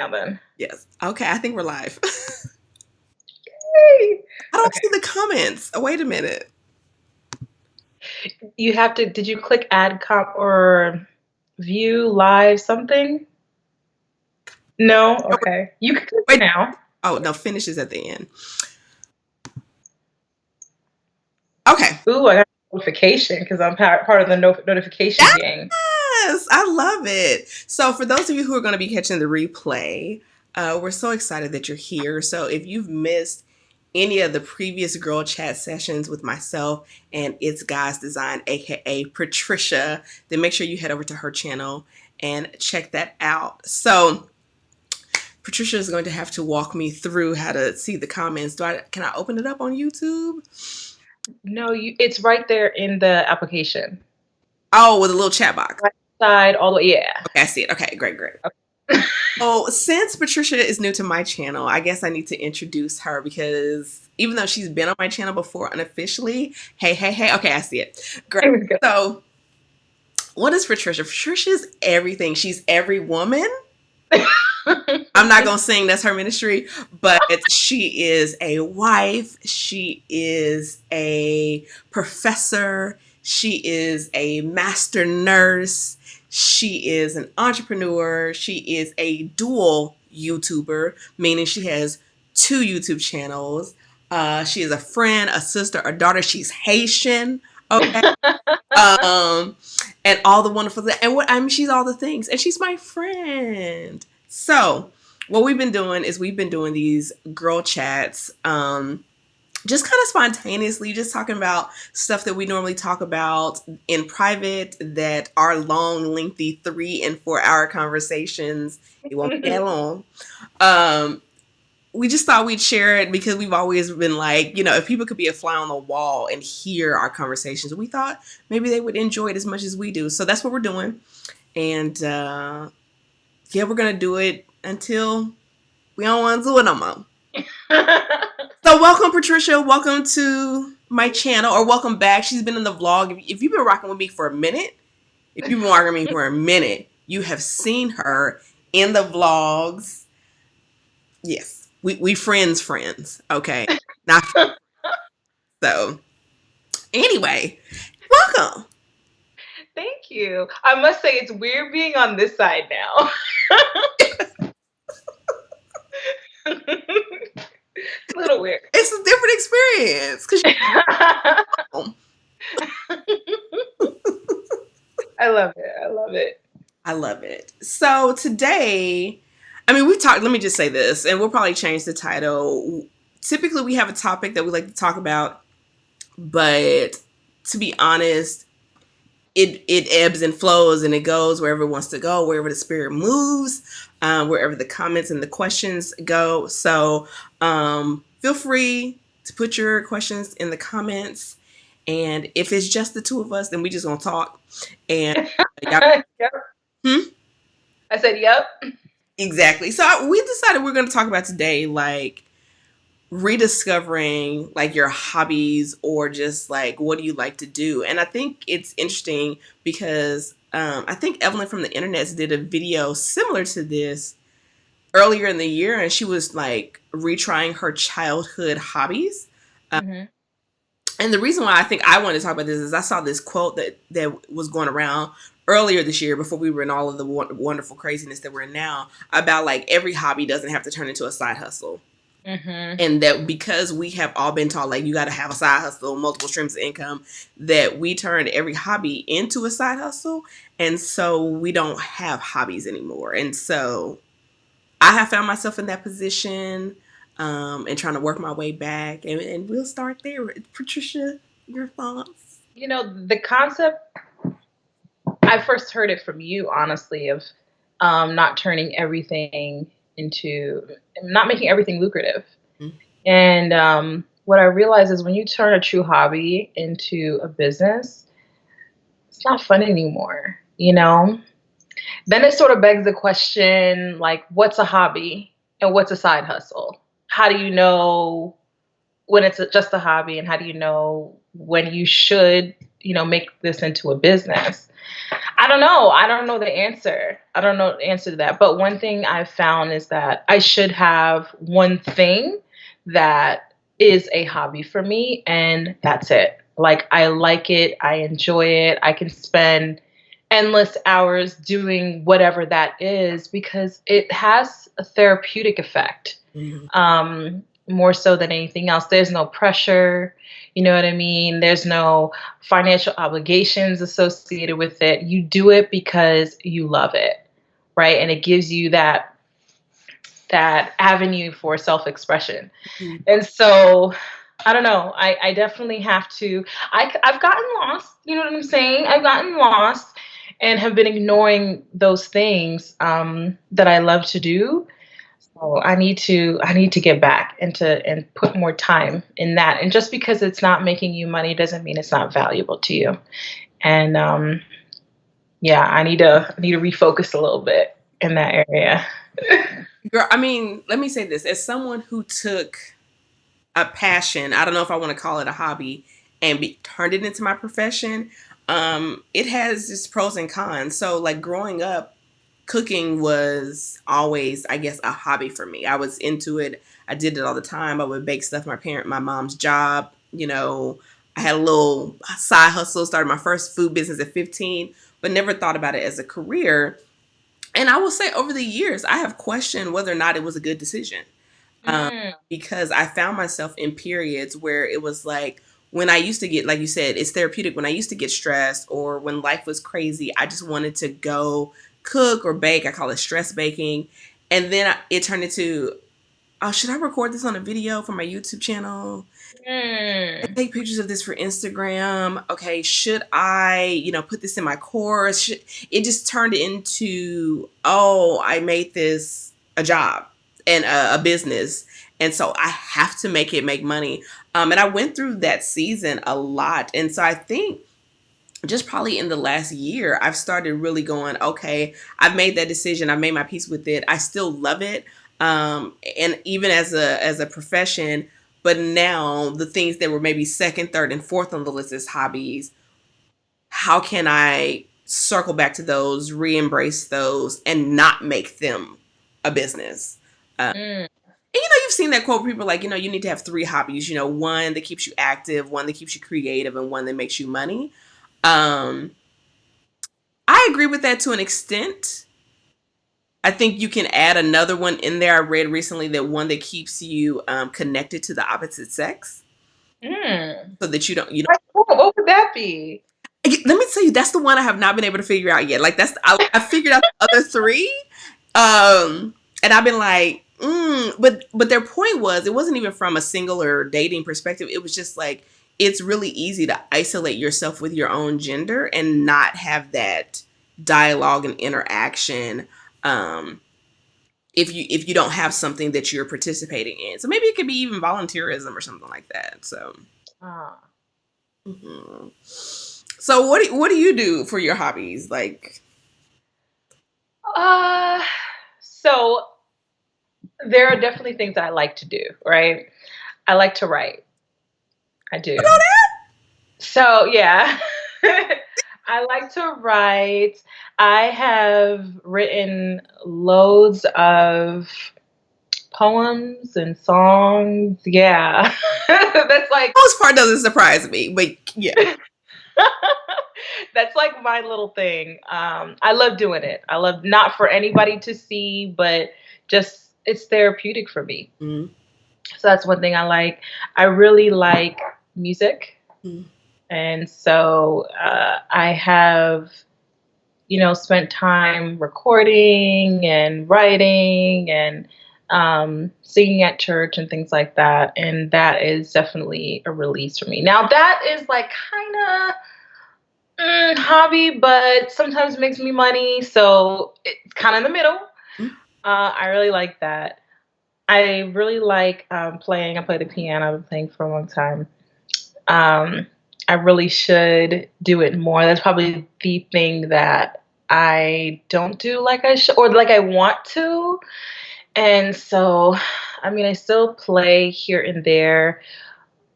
Now then. Yes. Okay, I think we're live. Yay! I don't Okay. see the comments. Oh, wait a minute. You have to, did you click add comp or view live something? No? Okay. You can click it Wait. now. Oh, no, finish is at the end. Okay. Ooh, I got a notification because I'm part of the notification gang. Yes, I love it. So, for those of you who are going to be catching the replay, we're so excited that you're here. So, if you've missed any of the previous girl chat sessions with myself and It's Guys Design, aka Partricia, then make sure you head over to her channel and check that out. So, Patricia is going to have to walk me through how to see the comments. Can I open it up on YouTube? No, it's right there in the application. Oh, with a little chat box. Right side, all the way, yeah. Okay, I see it. Okay, great, great. Okay. Oh, since Patricia is new to my channel, I guess I need to introduce her because even though she's been on my channel before unofficially, hey, hey, hey. Okay, I see it. Great. There we go. So, what is Patricia? Patricia's everything. She's every woman. I'm not going to sing, that's her ministry, but she is a wife, she is a professor, she is a master nurse, she is an entrepreneur, she is a dual YouTuber, meaning she has two YouTube channels. She is a friend, a sister, a daughter. She's Haitian. Okay. Um, and all the wonderful things. And what I mean, she's all the things, and she's my friend. So, what we've been doing is we've been doing these girl chats, just kind of spontaneously, just talking about stuff that we normally talk about in private that are long, lengthy 3 and 4 hour conversations. It won't be that long. Um, we just thought we'd share it because we've always been like, if people could be a fly on the wall and hear our conversations, we thought maybe they would enjoy it as much as we do. So that's what we're doing. And yeah, we're going to do it until we don't want to do it no more. So welcome, Patricia. Welcome to my channel, or welcome back. She's been in the vlog. If you've been rocking with me for a minute, you have seen her in the vlogs. Yes. We friends, okay? Not so. Anyway, welcome. Thank you. I must say it's weird being on this side now. It's a little weird. It's a different experience because I love it. I love it. I love it. So today, I mean, we talked. Let me just say this, and we'll probably change the title. Typically, we have a topic that we like to talk about, but to be honest, it ebbs and flows, and it goes wherever it wants to go, wherever the spirit moves, wherever the comments and the questions go. So feel free to put your questions in the comments, and if it's just the two of us, then we just gonna talk. And Yep. Hmm? I said, yep. Exactly. So we decided we're going to talk about today, like rediscovering like your hobbies, or just like what do you like to do. And I think it's interesting because I think Evelyn from the internet did a video similar to this earlier in the year, and she was like retrying her childhood hobbies. Mm-hmm. And the reason why I think I wanted to talk about this is I saw this quote that was going around earlier this year, before we were in all of the wonderful craziness that we're in now, about like every hobby doesn't have to turn into a side hustle. Mm-hmm. And that because we have all been taught like you got to have a side hustle, multiple streams of income, that we turned every hobby into a side hustle. And so we don't have hobbies anymore. And so I have found myself in that position, and trying to work my way back. And we'll start there. Patricia, your thoughts? The concept, I first heard it from you, honestly, of not turning everything not making everything lucrative. Mm-hmm. And what I realized is when you turn a true hobby into a business, it's not fun anymore, Then it sort of begs the question, like, what's a hobby and what's a side hustle? How do you know when it's just a hobby, and how do you know when you should make this into a business? I don't know. I don't know the answer. I don't know the answer to that. But one thing I've found is that I should have one thing that is a hobby for me, and that's it. Like, I like it, I enjoy it, I can spend endless hours doing whatever that is because it has a therapeutic effect, more so than anything else. There's no pressure. You know what I mean? There's no financial obligations associated with it. You do it because you love it, right? And it gives you that avenue for self-expression. Mhm. And so I don't know. I definitely have to. I've gotten lost. You know what I'm saying? I've gotten lost and have been ignoring those things that I love to do. So I need to get back and put more time in that. And just because it's not making you money doesn't mean it's not valuable to you. And yeah, I need to refocus a little bit in that area. Girl, I mean, let me say this. As someone who took a passion, I don't know if I want to call it a hobby, and turned it into my profession, it has its pros and cons. So, like growing up, cooking was always, I guess, a hobby for me. I was into it. I did it all the time. I would bake stuff for my mom's job. I had a little side hustle, started my first food business at 15, but never thought about it as a career. And I will say over the years, I have questioned whether or not it was a good decision. Mm, Because I found myself in periods where it was like when I used to get, like you said, it's therapeutic. When I used to get stressed or when life was crazy, I just wanted to go cook or bake. I call it stress baking. And then it turned into, oh, should I record this on a video for my YouTube channel? mm, Take pictures of this for Instagram. Okay, should I, put this in my course? It just turned into, oh, I made this a job and a business. And so I have to make it make money. And I went through that season a lot. And so I think just probably in the last year, I've started really going, okay, I've made that decision. I've made my peace with it. I still love it. And even as a profession, but now the things that were maybe second, third, and fourth on the list as hobbies, how can I circle back to those, re-embrace those, and not make them a business? mm. And you've seen that quote, people like, you need to have three hobbies, one that keeps you active, one that keeps you creative, and one that makes you money. Um, I agree with that to an extent. I think you can add another one in there. I read recently that one that keeps you connected to the opposite sex, Mm. so that you don't. Like, what would that be? Let me tell you, that's the one I have not been able to figure out yet. Like I figured out the other three, and I've been like, but their point was it wasn't even from a single or dating perspective. It was just like it's really easy to isolate yourself with your own gender and not have that dialogue and interaction. Um, if you don't have something that you're participating in, so maybe it could be even volunteerism or something like that. So, Ah. mhm. So what do you do for your hobbies? Like, Uh, so there are definitely things that I like to do, right? I like to write. I do. So yeah. I like to write. I have written loads of poems and songs. Yeah. That's like most part doesn't surprise me, but yeah. that's like my little thing. I love doing it. I love not for anybody to see, but just it's therapeutic for me. Mhm. So that's one thing I like. I really like music. Mhm. And so I have, spent time recording and writing and singing at church and things like that. And that is definitely a release for me. Now, that is like kind of hobby, but sometimes makes me money. So it's kind of in the middle. I really like that. I really like playing. I play the piano. I've been playing for a long time. Um, I really should do it more. That's probably the thing that I don't do like I should or like I want to. And so, I mean, I still play here and there,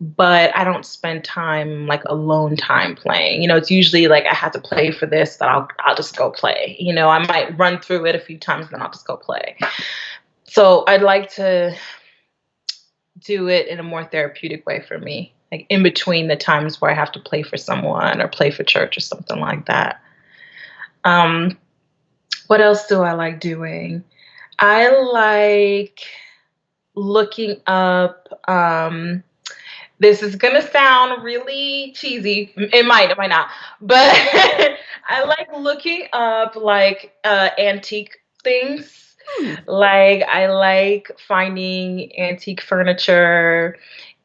but I don't spend time like alone time playing. It's usually like I have to play for this, that I'll just go play. I might run through it a few times, then I'll just go play. So I'd like to do it in a more therapeutic way for me, like in between the times where I have to play for someone or play for church or something like that. Um, what else do I like doing? I like looking up. This is gonna sound really cheesy. It might not. But I like looking up like antique things. Hmm. Like I like finding antique furniture,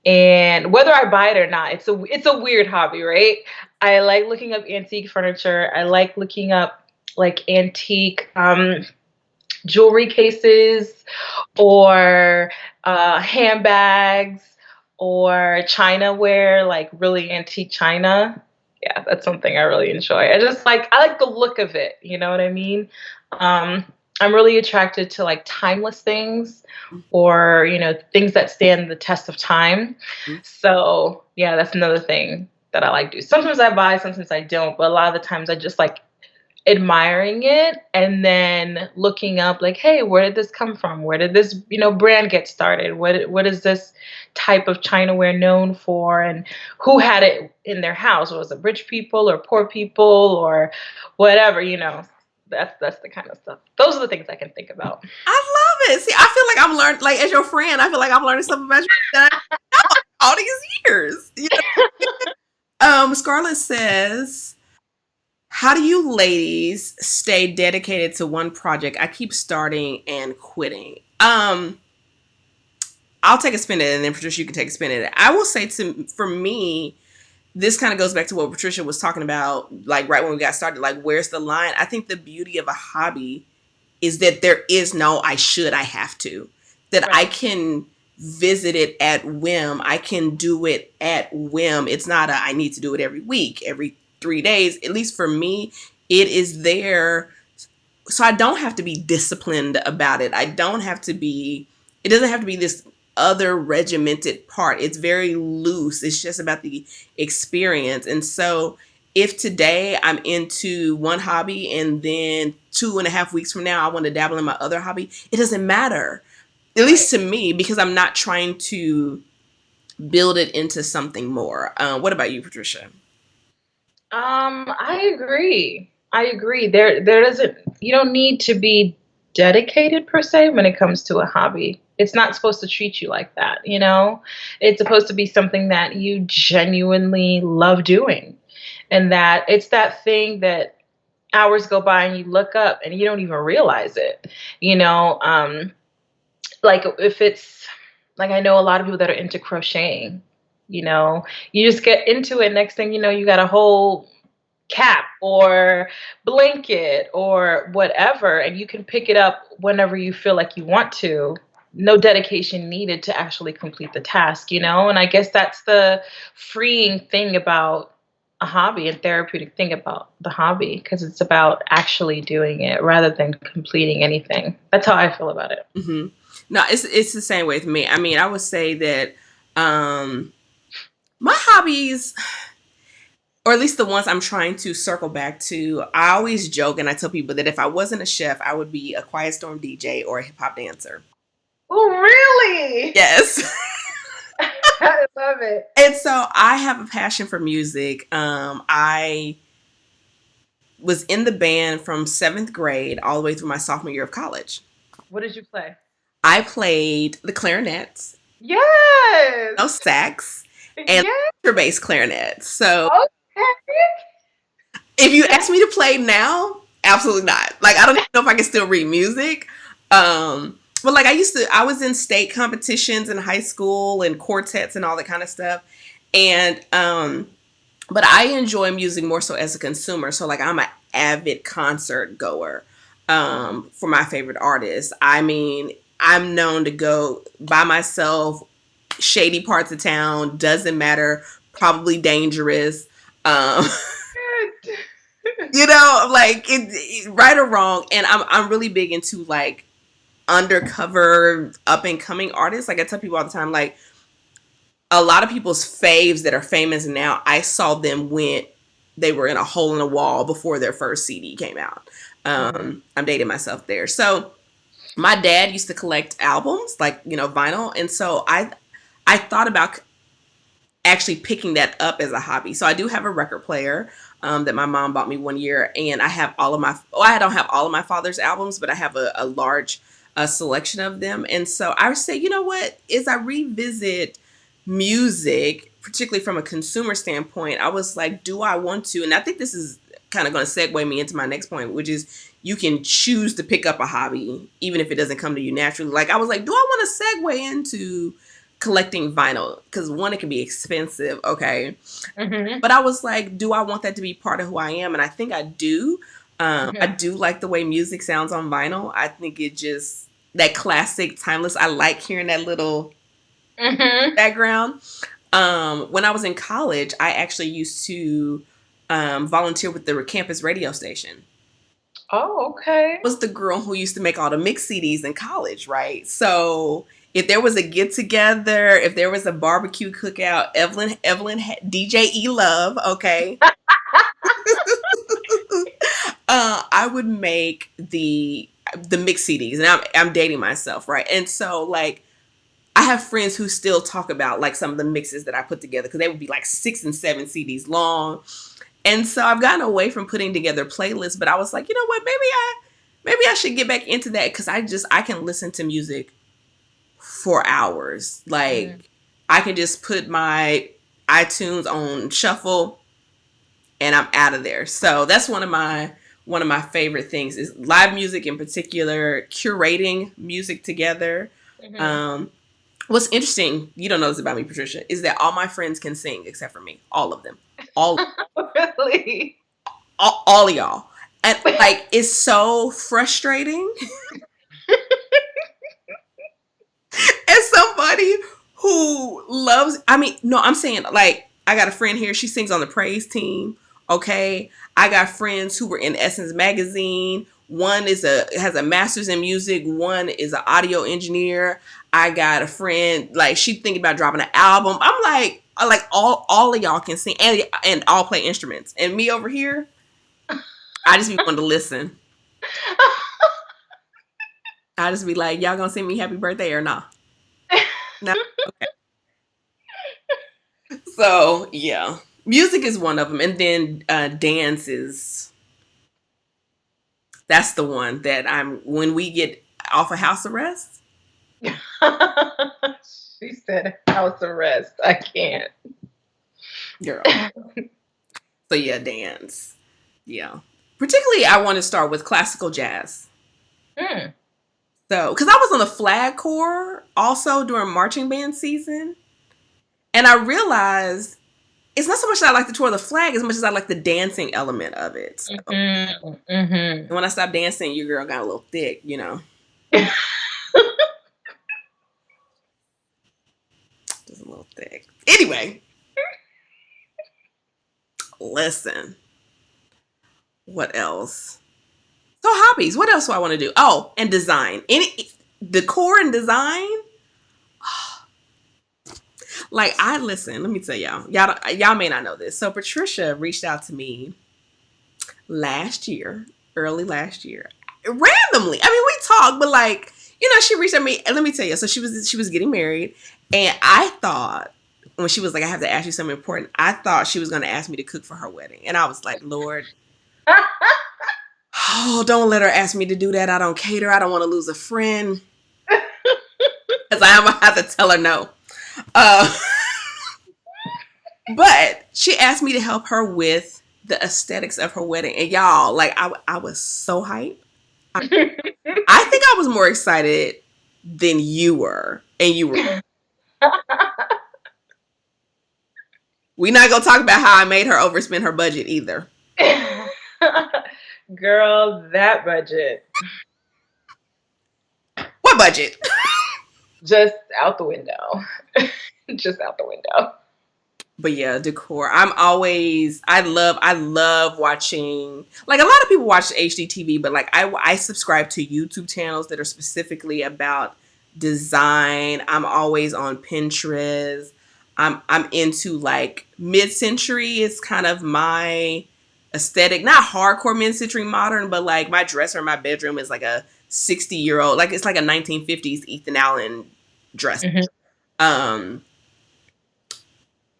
and whether I buy it or not, it's a weird hobby, right? I like looking up antique furniture. I like looking up like antique jewelry cases or handbags or china ware, like really antique china. Yeah, that's something I really enjoy. I like the look of it. You know what I mean? Um, I'm really attracted to like timeless things or things that stand the test of time. So yeah, that's another thing that I like to do. Sometimes I buy, sometimes I don't, but a lot of the times I just like admiring it and then looking up like, hey, where did this come from? Where did this brand get started? What is this type of chinaware known for, and who had it in their house? Was it rich people or poor people or whatever? That's the kind of stuff. Those are the things I can think about. I love it. See, I feel like I'm learning, like as your friend, I feel like I'm learning something about you that I know all these years. Scarlett says, how do you ladies stay dedicated to one project? I keep starting and quitting. I'll take a spin at it, and then Patricia, you can take a spin at it. I will say for me, this kind of goes back to what Patricia was talking about, like right when we got started, like where's the line? I think the beauty of a hobby is that there is no I have to. That I Right. can visit it at whim. I can do it at whim. It's not I need to do it every week, every 3 days. At least for me, it is there. So I don't have to be disciplined about it. It doesn't have to be this other regimented part. It's very loose. It's just about the experience. And so if today I'm into one hobby and then 2.5 weeks from now I want to dabble in my other hobby, it doesn't matter. At least Right. to me, because I'm not trying to build it into something more. What about you, Patricia? I agree. I agree. There doesn't you don't need to be dedicated per se when it comes to a hobby. It's not supposed to treat you like that. It's supposed to be something that you genuinely love doing. And that it's that thing that hours go by and you look up and you don't even realize it. You know, like if it's like I know a lot of people that are into crocheting. You know, you just get into it. Next thing you know, you got a whole cap or blanket or whatever, and you can pick it up whenever you feel like you want to. No dedication needed to actually complete the task. And I guess that's the freeing thing about a hobby and therapeutic thing about the hobby, because it's about actually doing it rather than completing anything. That's how I feel about it. Hmm. No, it's the same way with me. I mean, I would say that um, my hobbies, or at least the ones I'm trying to circle back to, I always joke and I tell people that if I wasn't a chef, I would be a Quiet Storm DJ or a hip hop dancer. Oh, really? Yes. I love it. And so I have a passion for music. I was in the band from seventh grade all the way through my sophomore year of college. What did you play? I played the clarinet, Yes. no sax, and Yes. bass clarinet. So Okay. if you ask me to play now, absolutely not. Like I don't even know if I can still read music. But like I was in state competitions in high school and quartets and all that kind of stuff. And but I enjoy music more so as a consumer. So like I'm an avid concert goer for my favorite artists. I mean, I'm known to go by myself, shady parts of town, doesn't matter, probably dangerous. Um, Good. like right or wrong. And I'm really big into like undercover up and coming artists. Like I tell people all the time, like a lot of people's faves that are famous now, I saw them when they were in a hole in the wall before their first CD came out. Mhm. I'm dating myself there. So my dad used to collect albums, like, vinyl, and so I thought about actually picking that up as a hobby. So I do have a record player that my mom bought me one year, and I have all of my. Oh, I don't have all of my father's albums, but I have a large selection of them. And so I would say, you know what? As I revisit music, particularly from a consumer standpoint, I was like, do I want to? And I think this is kind of going to segue me into my next point, which is you can choose to pick up a hobby even if it doesn't come to you naturally. Like I was like, do I want to segue into collecting vinyl? Because one, it can be expensive, okay, Mhm. but I was like, do I want that to be part of who I am? And I think I do. I Mhm. do like the way music sounds on vinyl. I think it just, that classic, timeless. I like hearing that little Mhm. background. When I was in college, I actually used to volunteer with the campus radio station. Oh, okay. Was the girl who used to make all the mix CDs in college, right? So if there was a get together, if there was a barbecue cookout, Evelyn DJ E Love, okay, I would make the mix CDs, and I'm dating myself, right? And so like I have friends who still talk about like some of the mixes that I put together because they would be like 6 and 7 CDs long. And so I've gotten away from putting together playlists, but I was like, you know what, maybe I should get back into that because I can listen to music for hours. Mm. Like I can just put my iTunes on shuffle and I'm out of there. So that's one of my favorite things is live music, in particular, curating music together. Mhm. Um, what's interesting, you don't know this about me, Patricia, is that all my friends can sing except for me. All of them. All Really? all of y'all. And like it's so frustrating as somebody who loves, I mean, no, I'm saying like I got a friend here, she sings on the praise team. Okay. I got friends who were in Essence magazine. One has a master's in music, one is an audio engineer. I got a friend like she thinking about dropping an album. I'm like all of y'all can sing and all play instruments. And me over here, I just be wanting to listen. I just be like, y'all gonna sing me happy birthday or not? No. Okay. So yeah, music is one of them, and then dance is that's the one that I'm when we get off of house arrest, She said house arrest. I can't. girl. So yeah, dance. Yeah, particularly I want to start with classical jazz. Mm. So because I was on the flag corps also during marching band season, and I realized it's not so much that I like the tour of the flag as much as I like the dancing element of it. So Mhm. Mhm. when I stopped dancing, your girl got a little thick, just a little thick. Anyway, listen, what else? So hobbies. What else do I want to do? Oh, and design. Any decor and design. Like I listen. Let me tell y'all may not know this. So Patricia reached out to me last year, early last year, randomly. I mean, we talked, but like she reached out to me. And let me tell you. So she was getting married, and I thought when she was like, "I have to ask you something important," I thought she was going to ask me to cook for her wedding, and I was like, "Lord, oh, don't let her ask me to do that. I don't cater. I don't want to lose a friend because I'm gonna have to tell her no." Uh, but she asked me to help her with the aesthetics of her wedding, and y'all, like, I was so hyped. I, I think I was more excited than you were, and you were. We're not gonna talk about how I made her overspend her budget either. Girl, that budget What budget? just out the window. Just out the window. But yeah, decor. I love watching, like a lot of people watch HDTV, but like I subscribe to YouTube channels that are specifically about design. I'm always on Pinterest. I'm into like mid-century is kind of my aesthetic. Not hardcore mid-century modern, but like my dresser in my bedroom is like a 60-year-old, like it's like a 1950s Ethan Allen dress. Mhm. Um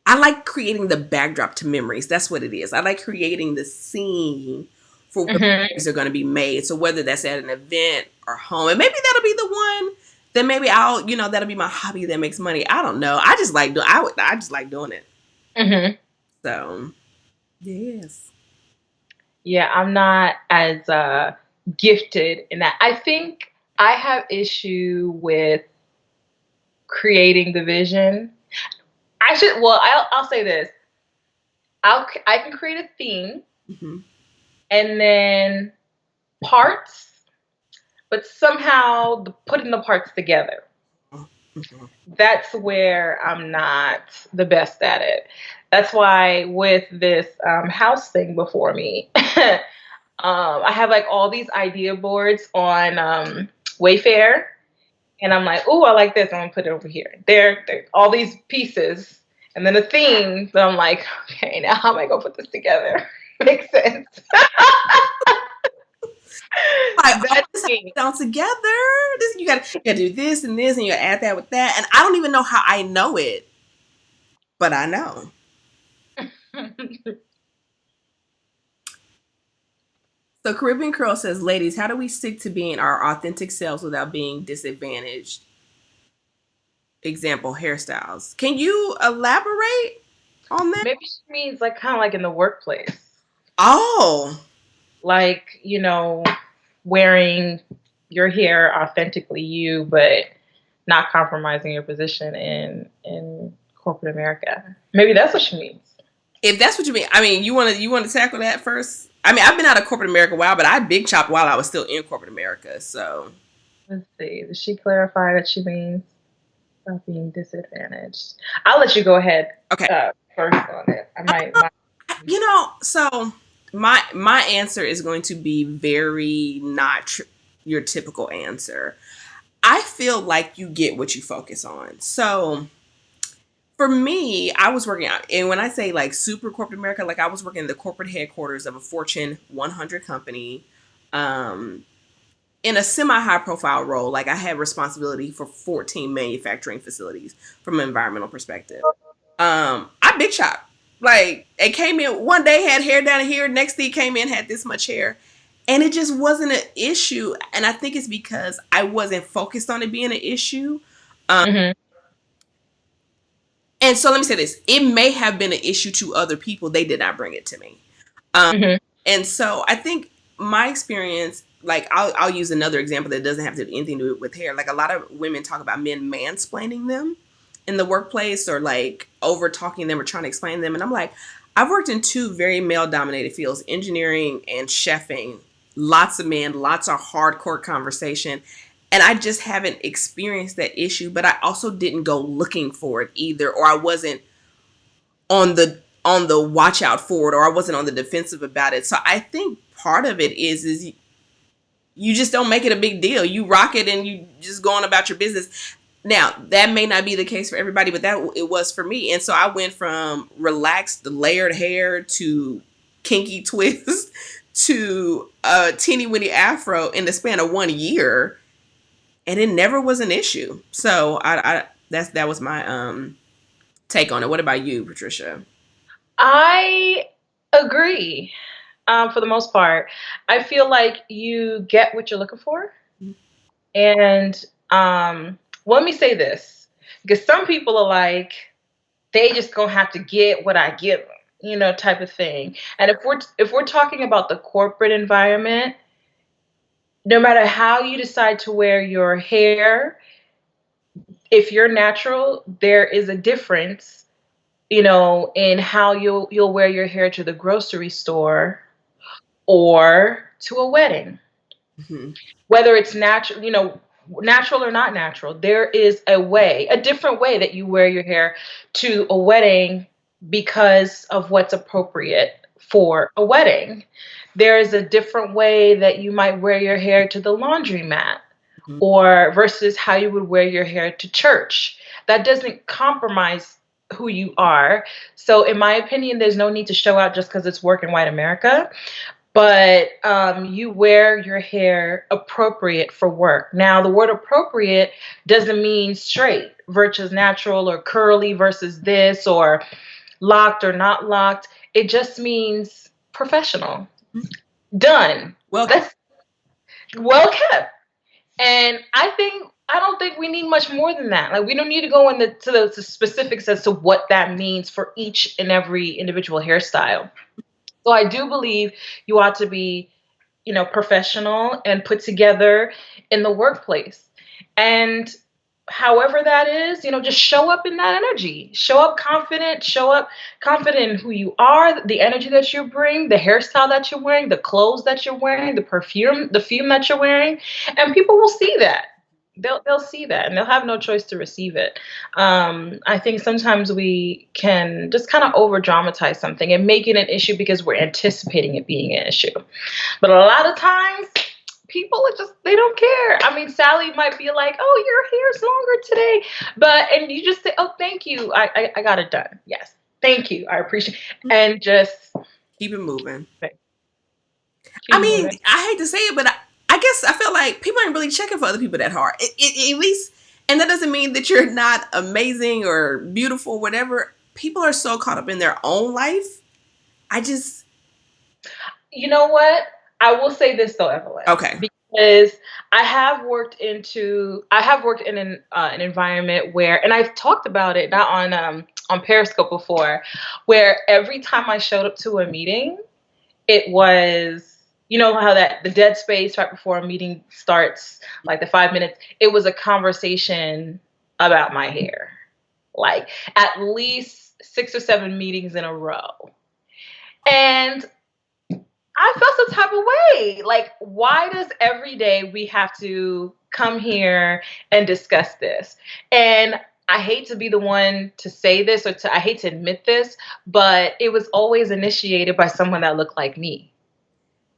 I like creating the backdrop to memories. That's what it is. I like creating the scene for where Mhm. memories are going to be made. So whether that's at an event or home, and maybe that'll be the one that maybe that'll be my hobby that makes money. I don't know. I just like I just like doing it. Mhm. So yes. Yeah, I'm not as gifted in that. I think I have issue with creating the vision. I should. Well, I'll say this. I can create a theme Hmm. and then parts, but somehow putting the parts together. Hmm. That's where I'm not the best at it. That's why with this house thing before me, I have like all these idea boards on Wayfair, and I'm like, "Ooh, I like this. I'm gonna put it over here." There, all these pieces, and then a theme. So I'm like, "Okay, now how am I gonna put this together?" Makes sense. Like, oh, That's this has to me. be done together. This you gotta do this and this, and you add that with that. And I don't even know how I know it, but I know. So Caribbean Curl says, ladies, how do we stick to being our authentic selves without being disadvantaged? Example, hairstyles. Can you elaborate on that? Maybe she means like kind of like in the workplace, Oh, like wearing your hair authentically you, but not compromising your position in corporate America. Maybe that's what she means. if that's what you mean, I mean, you want to tackle that first. I mean, I've been out of corporate America a while, but I big chopped while I was still in corporate America. So Let's see. Does she clarify that she means not being disadvantaged? I'll let you go ahead okay, first on it. I might. so my answer is going to be very not your typical answer. I feel like you get what you focus on. So for me, I was working out, and when I say like super corporate America, like I was working in the corporate headquarters of a Fortune 100 company, um, in a semi high profile role. Like I had responsibility for 14 manufacturing facilities from an environmental perspective. I big shot. Like it came in one day, had hair down here. Next day came in, had this much hair. And it just wasn't an issue. And I think it's because I wasn't focused on it being an issue. Um, Hmm. and so let me say this: it may have been an issue to other people. They did not bring it to me. Um, Hmm. and so I think my experience, like I'll use another example that doesn't have to do anything to do with hair. Like a lot of women talk about men mansplaining them in the workplace or like over talking them or trying to explain them. And I'm like, I've worked in two very male dominated fields, engineering and chefing. Lots of men, lots of hardcore conversation. And I just haven't experienced that issue, but I also didn't go looking for it either, or I wasn't on the watch out for it, or I wasn't on the defensive about it. So I think part of it is you just don't make it a big deal. You rock it and you just go on about your business. Now, that may not be the case for everybody, but that it was for me. And so I went from relaxed layered hair to kinky twist to a teeny weeny afro in the span of 1 year, and it never was an issue. So I that was my take on it. What about you, Patricia? I agree. For the most part, I feel like you get what you're looking for, and let me say this because some people are like they just gonna have to get what I give them, type of thing. And if we're talking about the corporate environment, no matter how you decide to wear your hair, if you're natural, there is a difference, in how you'll wear your hair to the grocery store or to a wedding. Mhm. Whether it's natural, natural or not natural, there is a different way that you wear your hair to a wedding because of what's appropriate for a wedding. There is a different way that you might wear your hair to the laundromat Mhm. or versus how you would wear your hair to church. That doesn't compromise. who you are. So in my opinion, there's no need to show out just because it's work in white America. But you wear your hair appropriate for work. Now, the word appropriate doesn't mean straight versus natural or curly versus this or locked or not locked. It just means professional. Done. Well, That's well kept. And I don't think we need much more than that. Like we don't need to go into the specifics as to what that means for each and every individual hairstyle. So I do believe you ought to be, professional and put together in the workplace. And however that is, just show up in that energy. Show up confident in who you are, the energy that you bring, the hairstyle that you're wearing, the clothes that you're wearing, the perfume that you're wearing, and people will see that. They'll see that and they'll have no choice to receive it. I think sometimes we can just kind of over dramatize something and make it an issue because we're anticipating it being an issue. But a lot of times people are just they don't care. I mean, Sally might be like, "Oh, your hair's longer today," and you just say, "Oh, thank you. I got it done. Yes, thank you. I appreciate." And just keep it moving. keep I mean, moving. I hate to say it, but I guess I feel like people ain't really checking for other people that hard. At least, and that doesn't mean that you're not amazing or beautiful, or whatever. People are so caught up in their own life. I just, You know what? I will say this though, Evelyn. okay. Because I have worked in an environment where, and I've talked about it not on Periscope before, where every time I showed up to a meeting, it was, how that the dead space right before a meeting starts, like the 5 minutes, it was a conversation about my hair, like at least 6 or 7 meetings in a row, and I felt some type of way. Like, why does every day we have to come here and discuss this? And I hate to be the one to say this I hate to admit this, but it was always initiated by someone that looked like me.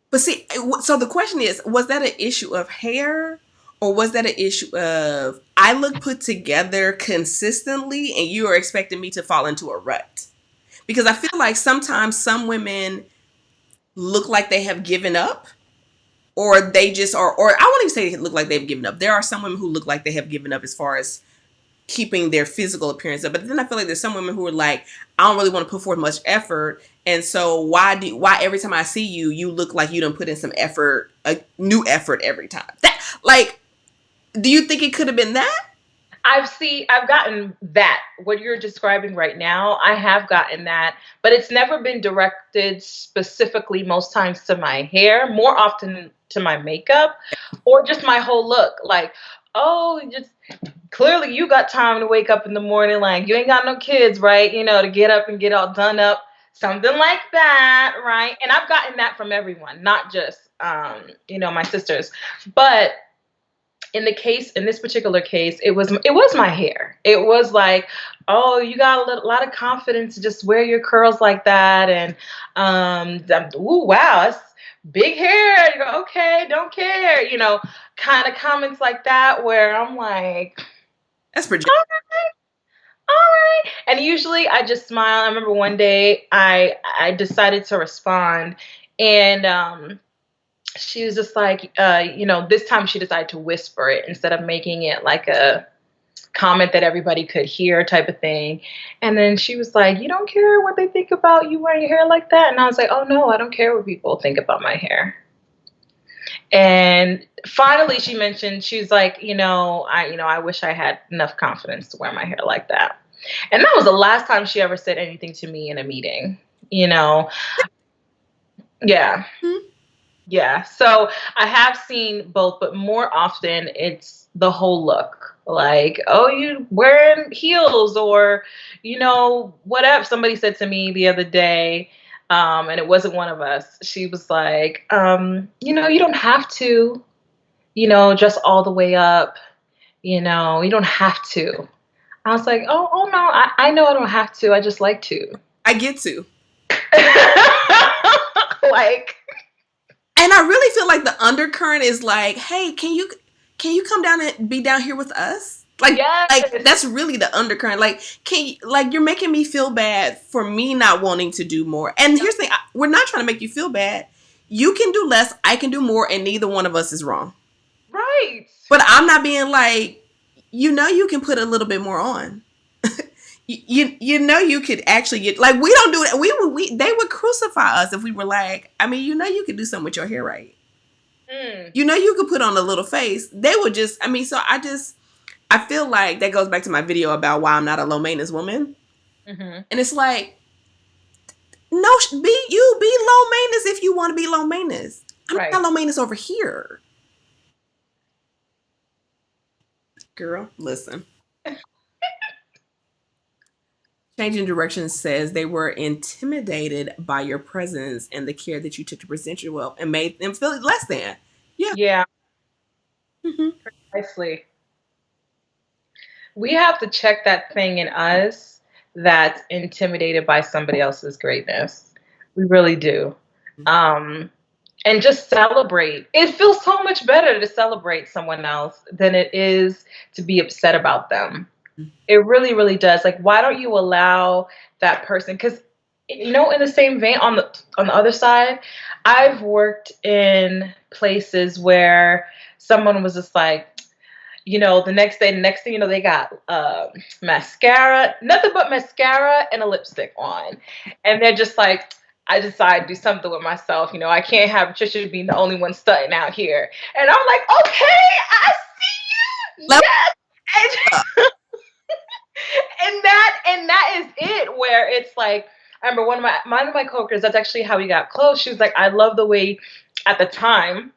But see, so the question is, was that an issue of hair? Or was that an issue of I look put together consistently and you are expecting me to fall into a rut? Because I feel like sometimes some women look like they have given up, or they just are, or I won't even say they look like they've given up. There are some women who look like they have given up as far as keeping their physical appearance up. But then I feel like there's some women who are like, I don't really want to put forth much effort. And so why every time I see you, you look like you don't put in some effort, a new effort every time. Like, do you think it could have been that? I've gotten that. What you're describing right now, I have gotten that, but it's never been directed specifically most times to my hair, more often to my makeup or just my whole look. Like, oh, just clearly you got time to wake up in the morning, like you ain't got no kids, right? To get up and get all done up, something like that, right? And I've gotten that from everyone, not just my sisters. But in this particular case, it was my hair. It was like, oh, you got a lot of confidence to just wear your curls like that, and ooh, wow, that's big hair. You go, okay, don't care, kind of comments like that, where I'm like, That's project. all right. And usually I just smile. I remember one day I decided to respond, and she was just like, this time she decided to whisper it instead of making it like a comment that everybody could hear type of thing. And then she was like, you don't care what they think about you wearing your hair like that? And I was like, oh no, I don't care what people think about my hair. And finally she mentioned, she was like, I wish I had enough confidence to wear my hair like that. And that was the last time she ever said anything to me in a meeting, Yeah. Hmm. Yeah. So I have seen both, but more often it's the whole look. Like, oh, you wearing heels or, whatever. Somebody said to me the other day, and it wasn't one of us. She was like, you don't have to, dress all the way up. You don't have to. I was like, oh no, I know I don't have to. I just like to. I get to. Like, And I really feel like the undercurrent is like, hey, can you come down and be down here with us? Like, Yes. that's really the undercurrent. Like, you're making me feel bad for me not wanting to do more. And here's the thing, we're not trying to make you feel bad. You can do less, I can do more, and neither one of us is wrong. Right. But I'm not being like, you can put a little bit more on. You could actually get, like, we don't do that. They would crucify us if we were like, I mean, you could do something with your hair right. Mm. You could put on a little face. They would just, I mean, so I feel like that goes back to my video about why I'm not a low maintenance woman. Mm-hmm. And it's like, no, be low maintenance if you want to be low maintenance. I'm Right. not low maintenance over here. Girl, listen. Changing Directions says they were intimidated by your presence and the care that you took to present yourself and made them feel less than. Yeah. Yeah. Mm-hmm. Precisely. We have to check that thing in us that's intimidated by somebody else's greatness. We really do. Um, and just celebrate. It feels so much better to celebrate someone else than it is to be upset about them. It really, really does. Like, why don't you allow that person? Because, in the same vein, on the other side, I've worked in places where someone was just like, the next day, the next thing you know, they got mascara, nothing but mascara and a lipstick on. And they're just like, I decided to do something with myself. I can't have Patricia being the only one stunting out here. And I'm like, okay, I see you. Yes. And that is it, where it's like, I remember one of my coworkers, that's actually how we got close. She was like, I love the way at the time,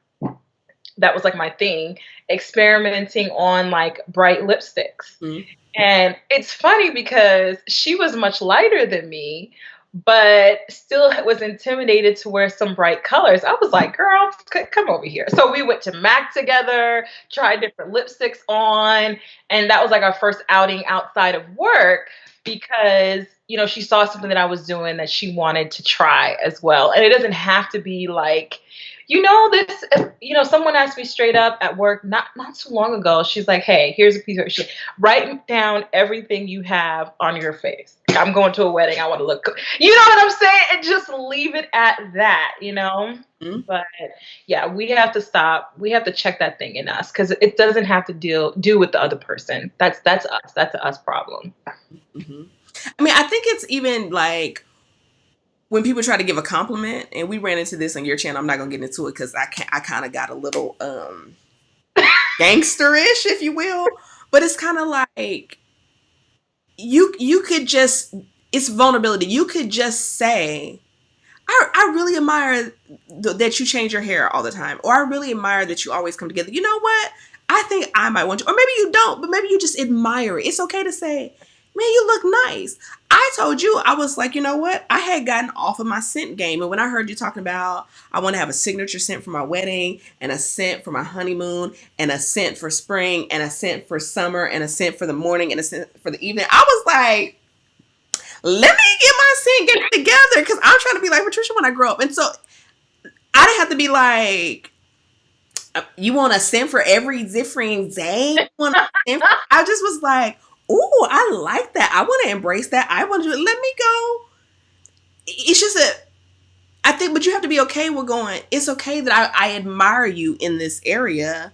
that was like my thing, experimenting on like bright lipsticks. Mm-hmm. And it's funny because she was much lighter than me, but still was intimidated to wear some bright colors. I was like, girl, come over here. So we went to MAC together, tried different lipsticks on. And that was like our first outing outside of work because, she saw something that I was doing that she wanted to try as well. And it doesn't have to be like, this, someone asked me straight up at work not too long ago. She's like, hey, here's a piece of shit. Write down everything you have on your face. I'm going to a wedding. I want to look good. You know what I'm saying? And just leave it at that, Mm-hmm. But yeah, we have to stop. We have to check that thing in us because it doesn't have to do with the other person. That's us. That's an us problem. Mm-hmm. I mean, I think it's even like, when people try to give a compliment, and we ran into this on your channel, I'm not gonna get into it because I kind of got a little gangsterish, if you will. But it's kind of like you could just, it's vulnerability. You could just say, I really admire that you change your hair all the time, or I really admire that you always come together. You know what? I think I might want you, or maybe you don't, but maybe you just admire it. It's okay to say, man, you look nice. I told you, I was like, you know what? I had gotten off of my scent game. And when I heard you talking about, I want to have a signature scent for my wedding, and a scent for my honeymoon, and a scent for spring, and a scent for summer, and a scent for the morning, and a scent for the evening, I was like, let me get my scent game together, because I'm trying to be like Patricia when I grow up. And so I didn't have to be like, you want a scent for every different day? I just was like, ooh, I like that. I want to embrace that. I want to do it. Let me go. It's just I think, but you have to be okay with going, it's okay that I admire you in this area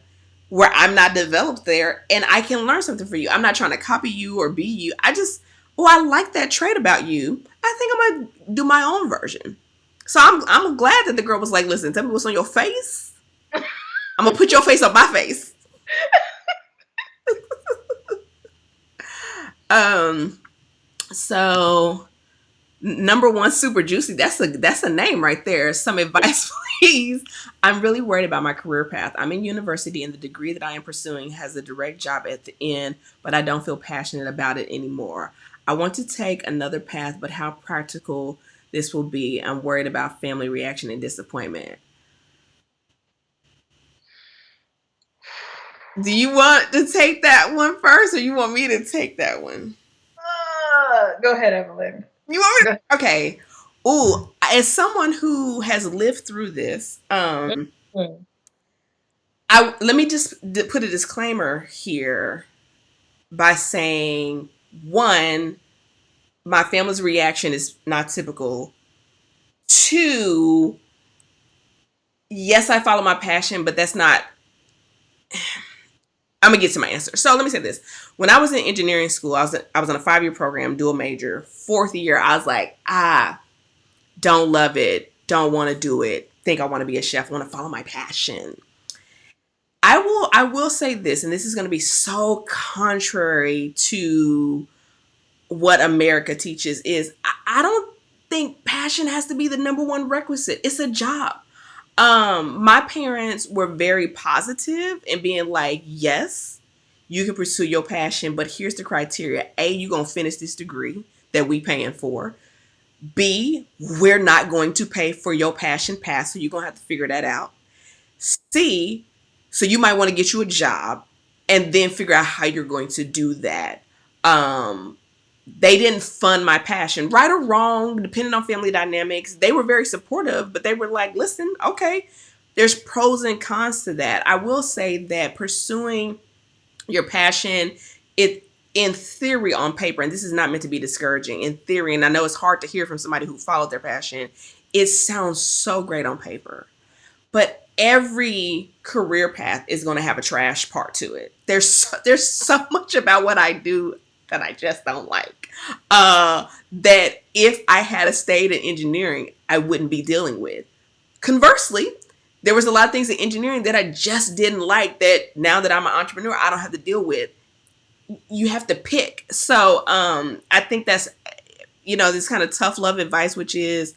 where I'm not developed there, and I can learn something from you. I'm not trying to copy you or be you. I like that trait about you. I think I'm going to do my own version. So I'm glad that the girl was like, listen, tell me what's on your face. I'm going to put your face on my face. So number one, super juicy. That's a name right there. Some advice, please. I'm really worried about my career path. I'm in university, and the degree that I am pursuing has a direct job at the end, but I don't feel passionate about it anymore. I want to take another path, but how practical this will be. I'm worried about family reaction and disappointment. Do you want to take that one first, or you want me to take that one? Go ahead, Evelyn. You want me to? Okay. Ooh, as someone who has lived through this, let me just put a disclaimer here. by saying, one, my family's reaction is not typical. Two, yes, I follow my passion, but that's not. I'm gonna get to my answer. So let me say this: when I was in engineering school, I was on a 5-year program, dual major. 4th year, I was like, don't love it, don't want to do it. Think I want to be a chef. Want to follow my passion. I will say this, and this is going to be so contrary to what America teaches. Is I don't think passion has to be the number one requisite. It's a job. My parents were very positive in being like, yes, you can pursue your passion, but here's the criteria. A, you're gonna finish this degree that we paying for. B, we're not going to pay for your passion pass, so you're gonna have to figure that out. C, so you might want to get you a job and then figure out how you're going to do that. Um, they didn't fund my passion, right or wrong, depending on family dynamics. They were very supportive, but they were like, listen, okay, there's pros and cons to that. I will say that pursuing your passion, it in theory on paper, and this is not meant to be discouraging, in theory, and I know it's hard to hear from somebody who followed their passion, it sounds so great on paper. But every career path is going to have a trash part to it. There's so much about what I do that I just don't like. That if I had stayed in engineering, I wouldn't be dealing with. Conversely, there was a lot of things in engineering that I just didn't like that now that I'm an entrepreneur, I don't have to deal with. You have to pick. So I think that's, this kind of tough love advice, which is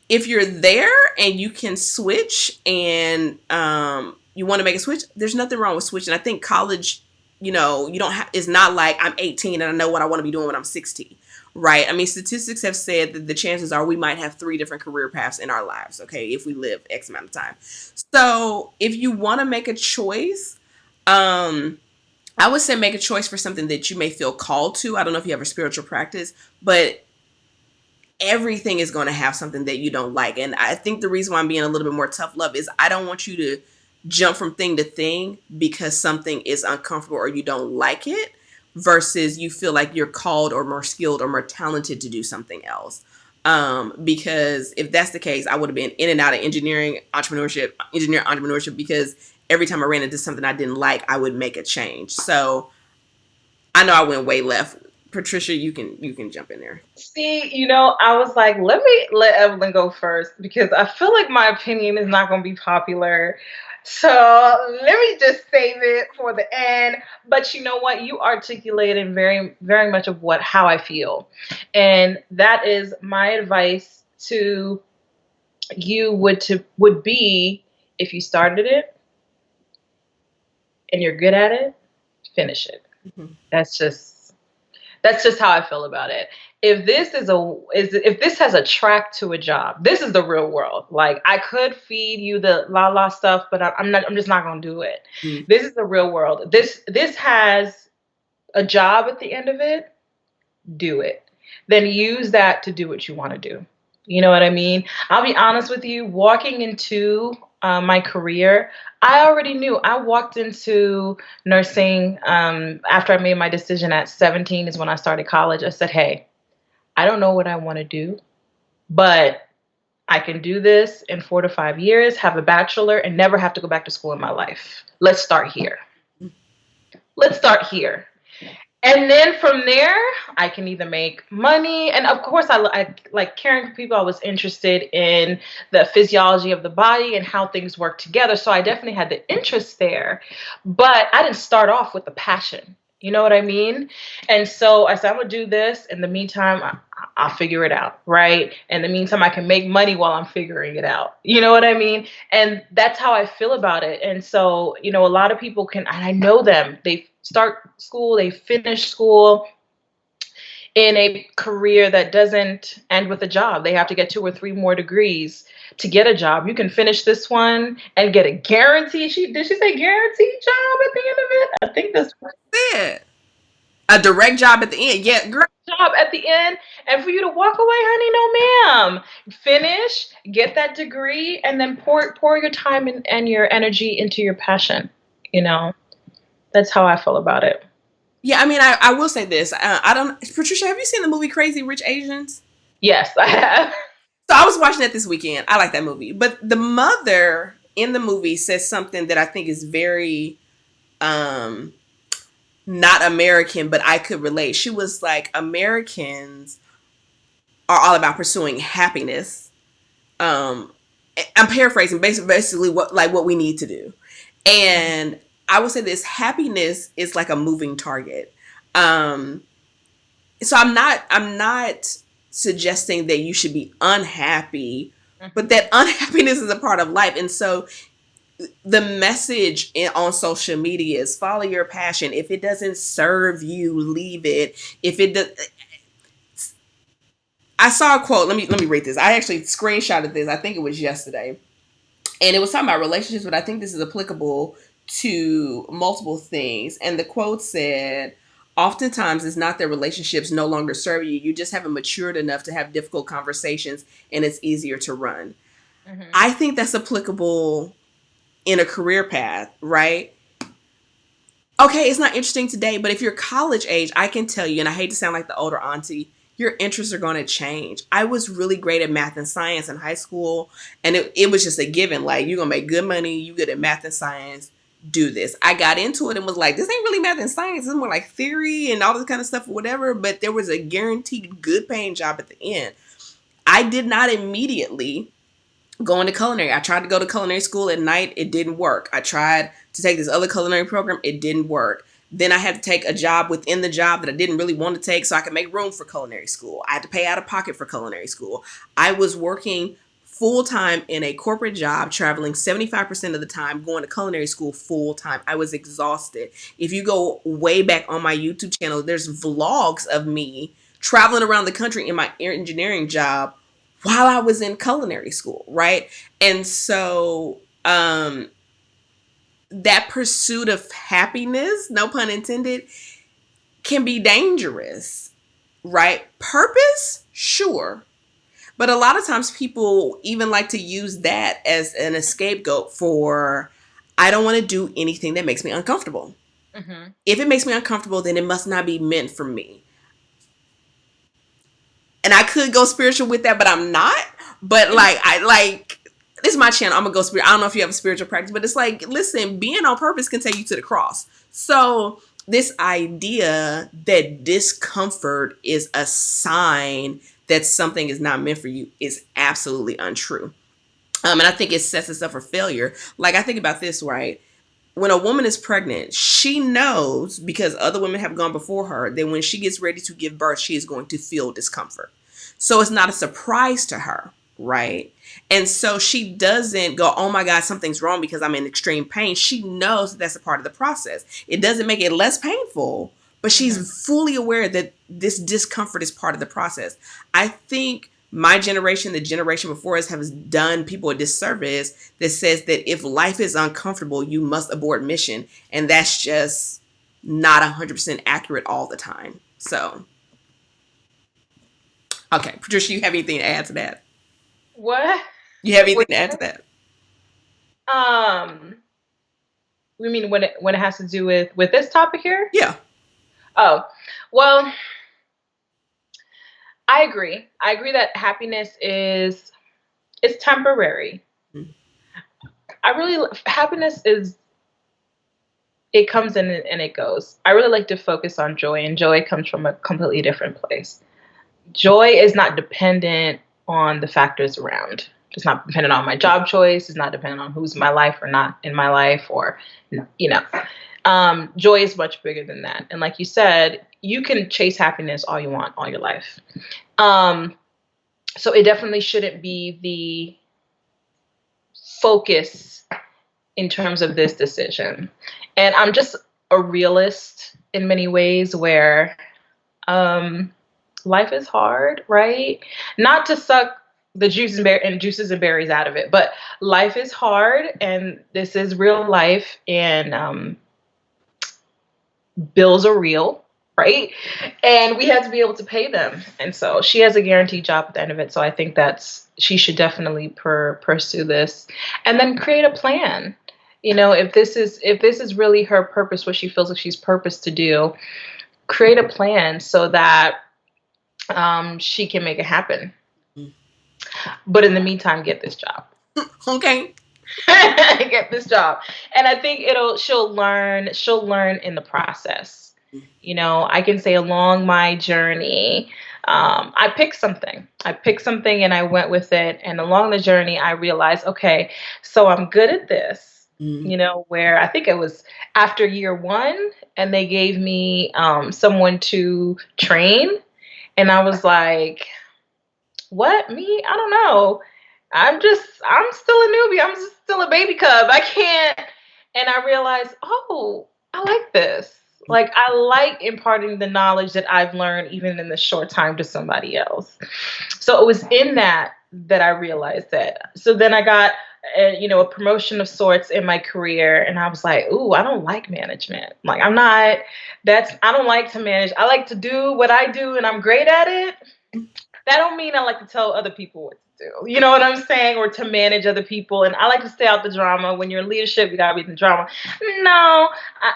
if you're there and you can switch and you want to make a switch, there's nothing wrong with switching. I think college, you don't have, it's not like I'm 18 and I know what I want to be doing when I'm 60, right? I mean, statistics have said that the chances are we might have 3 different career paths in our lives, okay, if we live X amount of time. So if you want to make a choice, I would say make a choice for something that you may feel called to. I don't know if you have a spiritual practice, but everything is going to have something that you don't like. And I think the reason why I'm being a little bit more tough love is I don't want you to jump from thing to thing because something is uncomfortable or you don't like it versus you feel like you're called or more skilled or more talented to do something else. Because if that's the case, I would have been in and out of engineering entrepreneurship, because every time I ran into something I didn't like, I would make a change. So I know I went way left. Patricia, you can jump in there. See, I was like, let me let Evelyn go first because I feel like my opinion is not going to be popular. So let me just save it for the end. But you know what? You articulated very, very much of how I feel. And that is my advice to you would be, if you started it and you're good at it, finish it. Mm-hmm. That's just how I feel about it. If this has a track to a job, this is the real world. Like I could feed you the la la stuff, but I'm not. I'm just not gonna do it. Mm-hmm. This is the real world. This has a job at the end of it. Do it. Then use that to do what you want to do. You know what I mean? I'll be honest with you. Walking into my career, I already knew. I walked into nursing after I made my decision at 17 is when I started college. I said, hey, I don't know what I want to do, but I can do this in 4 to 5 years, have a bachelor, and never have to go back to school in my life. Let's start here. Let's start here. And then from there, I can either make money. And of course, I like caring for people. I was interested in the physiology of the body and how things work together. So I definitely had the interest there. But I didn't start off with the passion. You know what I mean? And so I said, I'm going to do this. In the meantime, I'll figure it out. Right. In the meantime, I can make money while I'm figuring it out. You know what I mean? And that's how I feel about it. And so, a lot of people and I know them, they start school, they finish school in a career that doesn't end with a job. They have to get 2 or 3 more degrees to get a job. You can finish this one and get a guarantee. Did she say guaranteed job at the end of it? I think that's it. A direct job at the end. Yeah, girl. Job at the end, and for you to walk away, honey, no ma'am. Finish, get that degree, and then pour your time and your energy into your passion. That's how I feel about it. Yeah, I mean, I will say this. I don't, Patricia, have you seen the movie Crazy Rich Asians? Yes, I have. So I was watching that this weekend. I like that movie. But the mother in the movie says something that I think is very um not American, but I could relate. She was like, Americans are all about pursuing happiness. Um I'm paraphrasing basically what we need to do. And I would say this happiness is like a moving target. Um so I'm not suggesting that you should be unhappy, but Mhm. that unhappiness is a part of life. And so the message on social media is follow your passion. If it doesn't serve you, leave it. If it does, I saw a quote. Let me read this. I actually screenshotted this. I think it was yesterday, and it was talking about relationships, but I think this is applicable to multiple things. And the quote said, oftentimes it's not that relationships no longer serve you, you just haven't matured enough to have difficult conversations, and it's easier to run. Mhm. I think that's applicable in a career path, right? Okay, it's not interesting today, but if you're college age, I can tell you, and I hate to sound like the older auntie, your interests are going to change. I was really great at math and science in high school, and it was just a given. Like, you're going to make good money, you good at math and science, do this. I got into it and was like, this ain't really math and science, it's more like theory and all this kind of stuff or whatever, but there was a guaranteed good paying job at the end. I did not immediately going to culinary. I tried to go to culinary school at night. It didn't work. I tried to take this other culinary program. It didn't work. Then I had to take a job within the job that I didn't really want to take so I could make room for culinary school. I had to pay out of pocket for culinary school. I was working full time in a corporate job, traveling 75% of the time, going to culinary school full time. I was exhausted. If you go way back on my YouTube channel, there's vlogs of me traveling around the country in my engineering job while I was in culinary school, right? And so that pursuit of happiness, no pun intended, can be dangerous, right? Purpose, sure. But a lot of times people even like to use that as an scapegoat for, I don't want to do anything that makes me uncomfortable. Mhm. If it makes me uncomfortable, then it must not be meant for me. And I could go spiritual with that, but I'm not. But like, I like, this is my channel. I'm gonna go spiritual. I don't know if you have a spiritual practice, but it's like, listen, being on purpose can take you to the cross. So this idea that discomfort is a sign that something is not meant for you is absolutely untrue. And I think it sets us up for failure. Like, I think about this, right? When a woman is pregnant, she knows, because other women have gone before her, that when she gets ready to give birth, she is going to feel discomfort. So it's not a surprise to her, right? And so she doesn't go, oh my God, something's wrong because I'm in extreme pain. She knows that that's a part of the process. It doesn't make it less painful, but Mhm. she's fully aware that this discomfort is part of the process. I think my generation, the generation before us, has done people a disservice that says that if life is uncomfortable, you must abort mission. And that's just not 100% accurate all the time. So, okay, Patricia, you have anything to add to that? What? You have anything Wait. to add to that? Um, we mean when it has to do with this topic here? Yeah. Oh, well, I agree. I agree that happiness is temporary. I really happiness is it comes in and it goes. I really like to focus on joy, and joy comes from a completely different place. Joy is not dependent on the factors around. It's not dependent on my job choice. It's not dependent on who's in my life or not in my life, or you know. Joy is much bigger than that. And like you said, you can chase happiness all you want all your life. Um, so it definitely shouldn't be the focus in terms of this decision. And I'm just a realist in many ways where um, life is hard, right? Not to suck the juices and berries out of it, but life is hard, and this is real life, and bills are real, right? And we have to be able to pay them. And so she has a guaranteed job at the end of it. So I think that's she should definitely pursue this, and then create a plan. if this is really her purpose, what she feels like she's purposed to do, create a plan so that she can make it happen. But in the meantime, get this job. Okay. Get this job. And I think she'll learn in the process. I can say along my journey, I picked something and I went with it, and along the journey I realized, okay, so I'm good at this. Mm. Where I think it was after year one, and they gave me someone to train, and I was like, what, me? I don't know. I'm still a newbie. I'm just still a baby cub. I can't. And I realized, oh, I like this. Like, I like imparting the knowledge that I've learned even in this short time to somebody else. So it was in that I realized that. So then I got a promotion of sorts in my career, and I was like, ooh, I don't like management. Like, I'm not. I don't like to manage. I like to do what I do, and I'm great at it. That don't mean I like to tell other people what to do. You know what I'm saying? Or to manage other people. And I like to stay out the drama. When you're in leadership, you gotta be in the drama. No,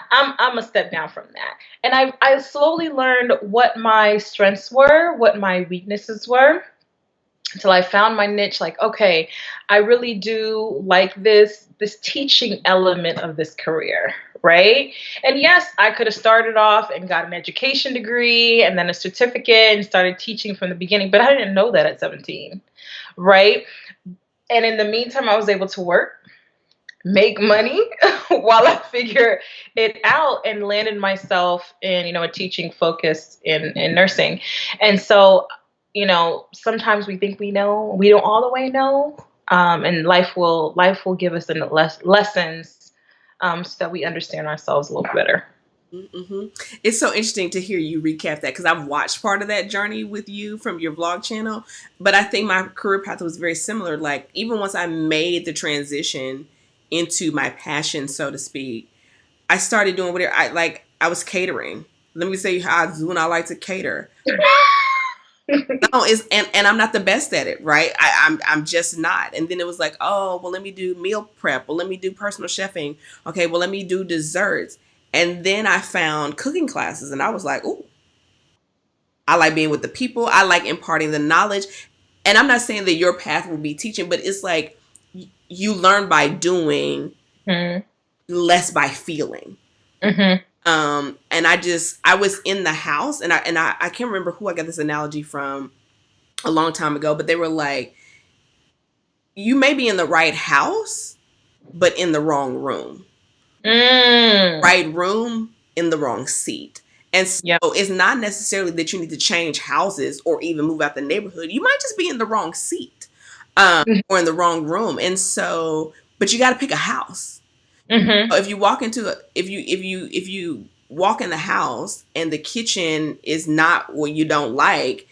I'm a step down from that. And I slowly learned what my strengths were, what my weaknesses were, until I found my niche. Like, okay, I really do like this teaching element of this career, right? And yes, I could have started off and got an education degree and then a certificate and started teaching from the beginning, but I didn't know that at 17, right? And in the meantime, I was able to work, make money while I figure it out, and landed myself in a teaching focus in nursing. And so, sometimes we think we know, we don't all the way know, and life will give us lessons, so that we understand ourselves a little better. Mm-hmm. It's so interesting to hear you recap that because I've watched part of that journey with you from your vlog channel. But I think my career path was very similar. Like, even once I made the transition into my passion, so to speak, I started doing whatever I like. I was catering. Let me say how I do when I like to cater. No, and I'm not the best at it, right? I'm just not. And then it was like, oh well, let me do meal prep. Well, let me do personal chefing. Okay, well let me do desserts. And then I found cooking classes, and I was like, oh, I like being with the people. I like imparting the knowledge. And I'm not saying that your path will be teaching, but it's like you learn by doing, Mm-hmm. less by feeling. Mm-hmm. And I was in the house, and I can't remember who I got this analogy from a long time ago, but they were like, you may be in the right house, but in the wrong room. Mm. Right room in the wrong seat. And so Yep. it's not necessarily that you need to change houses or even move out the neighborhood. You might just be in the wrong seat, or in the wrong room. And so, but you got to pick a house. Mm-hmm. If you walk into if you walk in the house and the kitchen is not what you don't like,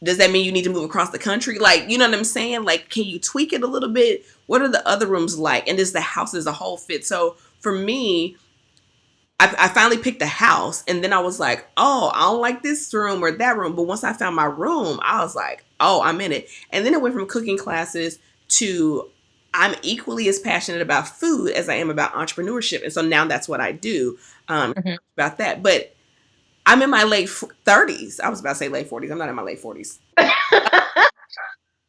does that mean you need to move across the country? Like, you know what I'm saying? Like, can you tweak it a little bit? What are the other rooms like? And does the house as a whole fit? So for me, I finally picked a house, and then I was like, oh, I don't like this room or that room. But once I found my room, I was like, oh, I'm in it. And then it went from cooking classes to I'm equally as passionate about food as I am about entrepreneurship. And so now that's what I do, Mm-hmm. about that. But I'm in my late 30s. I was about to say late 40s. I'm not in my late 40s.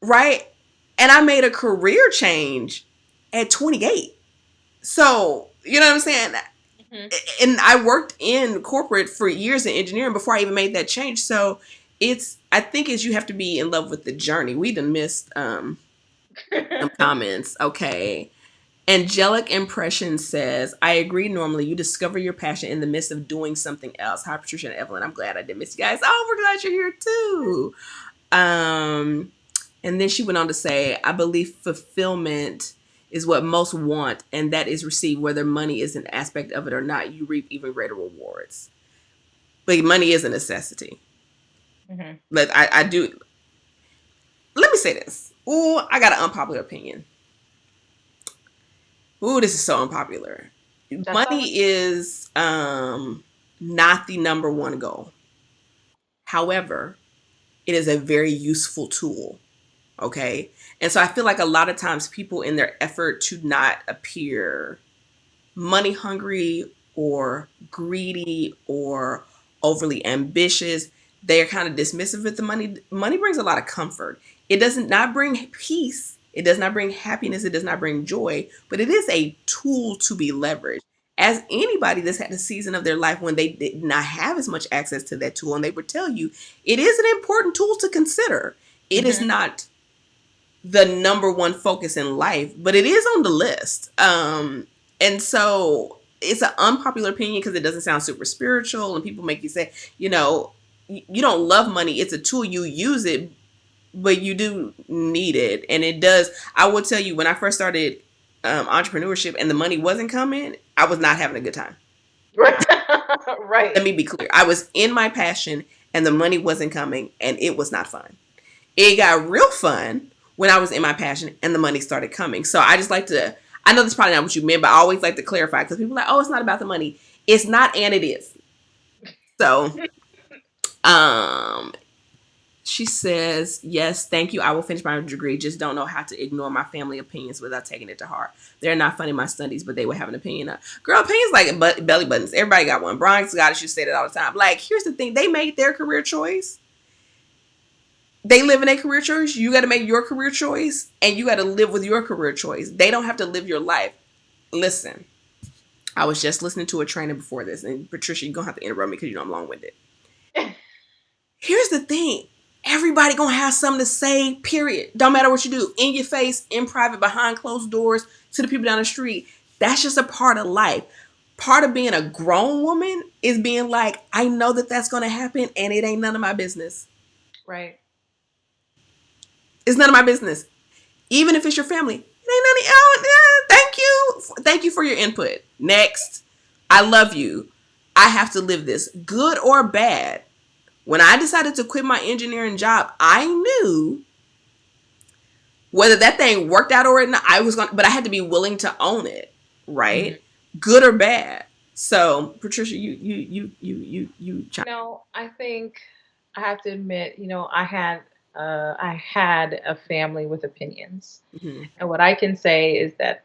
Right. And I made a career change at 28. So, you know what I'm saying? Mm-hmm. And I worked in corporate for years in engineering before I even made that change. So I think is you have to be in love with the journey. We done missed some comments. Okay. Angelic Impression says, I agree. Normally, you discover your passion in the midst of doing something else. Hi, Patricia and Evelyn. I'm glad I did miss you guys. Oh, we're glad you're here too. Um, and then she went on to say, I believe fulfillment is what most want, and that is received whether money is an aspect of it or not. You reap even greater rewards. But money is a necessity. Mm-hmm. But I do. Let me say this. Ooh, I got an unpopular opinion. Ooh, this is so unpopular. That's all right. Money is not the number one goal. However, it is a very useful tool. Okay. And so I feel like a lot of times people, in their effort to not appear money hungry or greedy or overly ambitious, they are kind of dismissive with the money. Money brings a lot of comfort. It does not bring peace. It does not bring happiness. It does not bring joy, but it is a tool to be leveraged. As anybody that's had a season of their life when they did not have as much access to that tool, and they would tell you, it is an important tool to consider. It is Mm-hmm. not the number one focus in life, but it is on the list. And so it's an unpopular opinion because it doesn't sound super spiritual, and people make you say, you don't love money. It's a tool. You use it, but you do need it, and it does. I will tell you, when I first started entrepreneurship and the money wasn't coming, I was not having a good time. Right. Let Right. me be clear. I was in my passion, and the money wasn't coming, and it was not fun. It got real fun when I was in my passion and the money started coming. So I just like to, I know that's probably not what you meant, but I always like to clarify because people are like, oh, it's not about the money. It's not, and it is. So, um, she says, yes, thank you. I will finish my degree. Just don't know how to ignore my family opinions without taking it to heart. They're not funding my studies, but they will have an opinion. Girl, opinions like belly buttons. Everybody got one. Brian Scott, you say that all the time. Like, here's the thing. They made their career choice. They live in a career choice. You got to make your career choice, and you got to live with your career choice. They don't have to live your life. Listen, I was just listening to a trainer before this, and Patricia, you're going to have to interrupt me because you know I'm long-winded. Here's the thing. Everybody going to have something to say, period. Don't matter what you do. In your face, in private, behind closed doors, to the people down the street. That's just a part of life. Part of being a grown woman is being like, I know that that's going to happen, and it ain't none of my business. Right. It's none of my business. Even if it's your family. It ain't none of, oh, yeah, thank you. Thank you for your input. Next. I love you. I have to live this, good or bad. When I decided to quit my engineering job, I knew whether that thing worked out or not, but I had to be willing to own it, Mm-hmm. right? Good or bad. So, Patricia, you. I think I have to admit, I had a family with opinions. Mm-hmm. And what I can say is that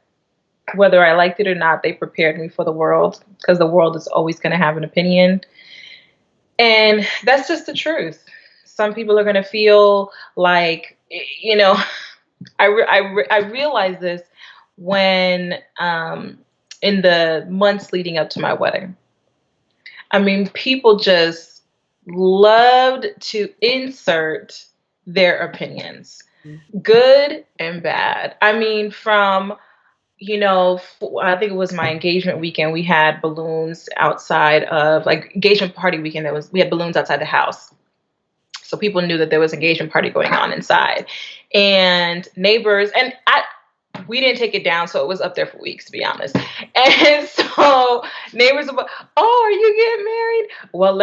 whether I liked it or not, they prepared me for the world because the world is always going to have an opinion. And that's just the truth. Some people are going to feel like, I realized this when in the months leading up to my wedding. I mean, people just loved to insert their opinions, good and bad. I mean, I think it was my engagement weekend. We had balloons outside of like engagement party weekend. We had balloons outside the house. So people knew that there was an engagement party going on inside, and neighbors we didn't take it down, so it was up there for weeks, to be honest. And so neighbors were, oh, are you getting married? Well,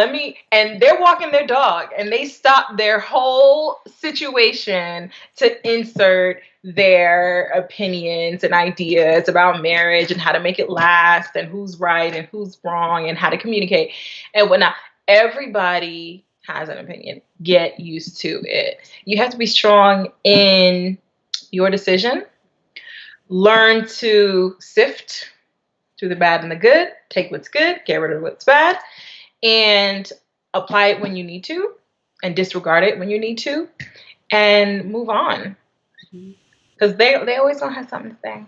and they're walking their dog, and they stopped their whole situation to insert their opinions and ideas about marriage and how to make it last and who's right and who's wrong and how to communicate and whatnot. Everybody has an opinion. Get used to it. You have to be strong in your decision. Learn to sift through the bad and the good, take what's good, get rid of what's bad, and apply it when you need to, and disregard it when you need to, and move on. Because they always gonna have something to say.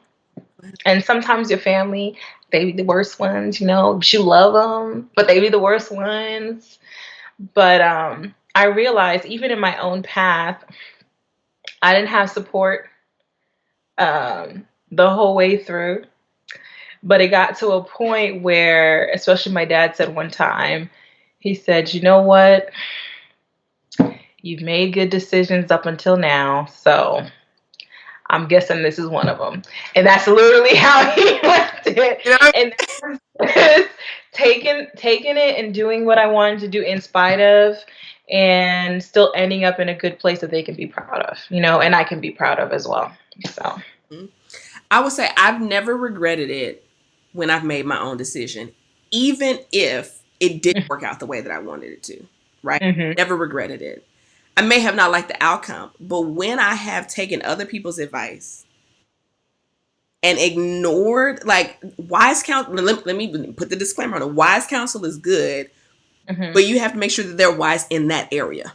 And sometimes your family, they be the worst ones, you love them, but they be the worst ones. But I realized even in my own path, I didn't have support the whole way through. But it got to a point where, especially my dad said one time, he said, you know what? You've made good decisions up until now. So I'm guessing this is one of them. And that's literally how he left it. You know? And that's taking it and doing what I wanted to do in spite of, and still ending up in a good place that they can be proud of, and I can be proud of as well. So I would say I've never regretted it when I've made my own decision, even if it didn't work out the way that I wanted it to, right? mm-hmm. Never regretted it. I may have not liked the outcome, but when I have taken other people's advice and ignored, like, wise counsel. Let me put the disclaimer on it. Wise counsel is good, Mhm. but you have to make sure that they're wise in that area.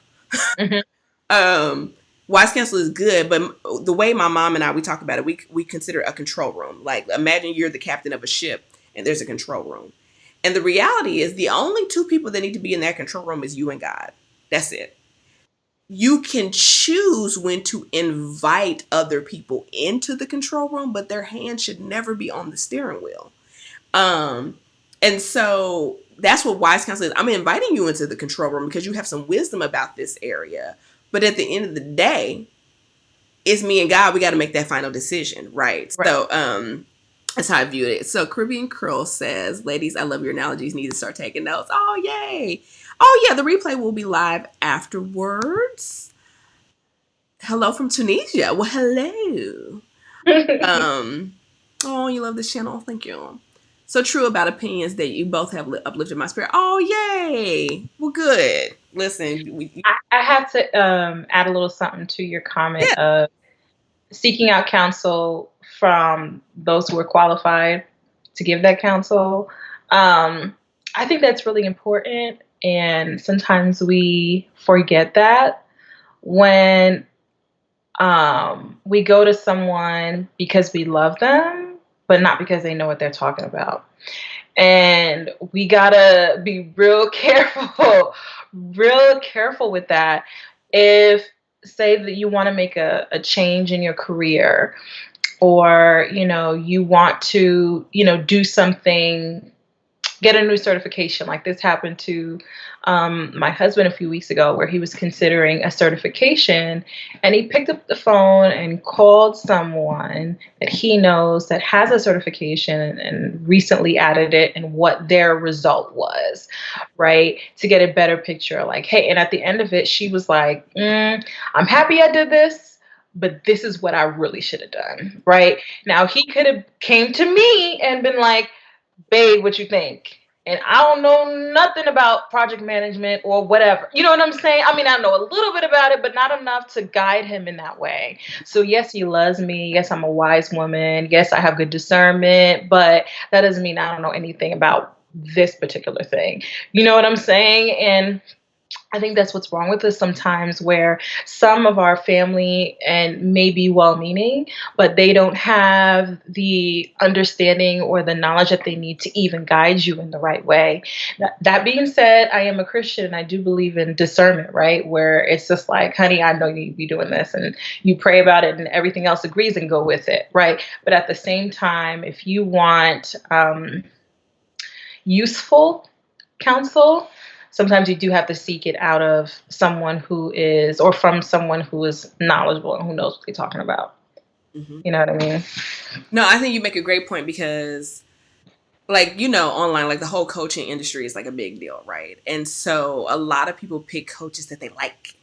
Mhm. um Wise counsel is good, but the way my mom and I, we talk about it, we consider a control room. Like, imagine you're the captain of a ship and there's a control room, and the reality is the only two people that need to be in that control room is you and God. That's it. You can choose when to invite other people into the control room, but their hand should never be on the steering wheel. um and so that's what wise counsel is. I'm inviting you into the control room because you have some wisdom about this area, but at the end of the day, it's me and God. We got to make that final decision, right? Right. So that's how I viewed it. So Caribbean Curl says, ladies, I love your analogies, need to start taking notes. Oh, yay. Oh, yeah, the replay will be live afterwards. Hello from Tunisia. Well, hello. um oh, you love this channel, thank you. So true about opinions that you both have uplifted my spirit. Oh, yay. Well, good. Listen, I have to add a little something to your comment yeah. of seeking out counsel from those who are qualified to give that counsel. Um, I think that's really important, and sometimes we forget that when we go to someone because we love them, but not because they know what they're talking about. And we gotta be real careful, real careful with that. If, say that you want to make a change in your career, or you want to do something, get a new certification. Like this happened to my husband a few weeks ago, where he was considering a certification, and he picked up the phone and called someone that he knows that has a certification and recently added it, and what their result was, right? To get a better picture. Like, hey, and at the end of it, she was like, I'm happy I did this, but this is what I really should have done, right? Now he could have came to me and been like, babe, what you think? And I don't know nothing about project management or whatever. You know what I'm saying? I mean, I know a little bit about it, but not enough to guide him in that way. So, yes, he loves me. Yes, I'm a wise woman. Yes, I have good discernment, but that doesn't mean I don't know anything about this particular thing. You know what I'm saying? And I think that's what's wrong with us sometimes, where some of our family and maybe well meaning, but they don't have the understanding or the knowledge that they need to even guide you in the right way. That being said, I am a Christian and I do believe in discernment, right? Where it's just like, honey, I know you need to be doing this, and you pray about it and everything else agrees and go with it, right? But at the same time, if you want useful counsel, sometimes you do have to seek it out of someone who is, or from someone who is knowledgeable and who knows what they're talking about. Mm-hmm. You know what I mean? No, I think you make a great point because, like, online, like the whole coaching industry is like a big deal, right? And so a lot of people pick coaches that they like.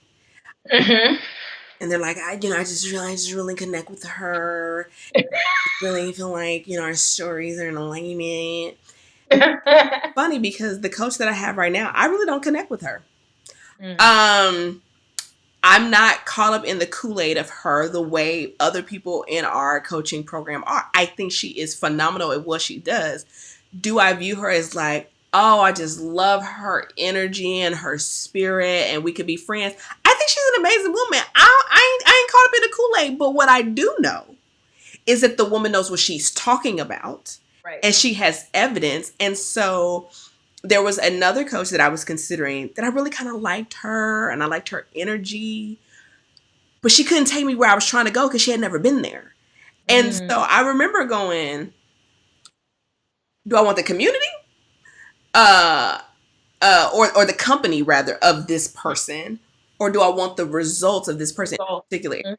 Mm-hmm. And they're like, I just really connect with her. Really feel like, our stories are in alignment. And funny because the coach that I have right now, I really don't connect with her. Mm. Um, I'm not caught up in the Kool-Aid of her the way other people in our coaching program are. I think she is phenomenal at what she does. Do I view her as like, oh, I just love her energy and her spirit and we could be friends? I think she's an amazing woman. I ain't caught up in the Kool-Aid, but what I do know is that the woman knows what she's talking about Right. and she has evidence. And so there was another coach that I was considering that I really kind of liked her and I liked her energy, but she couldn't take me where I was trying to go because she had never been there. And Mm. so I remember going, do I want the community? Uh, or the company rather of this person, or do I want the results of this person Result. in particular, Mm.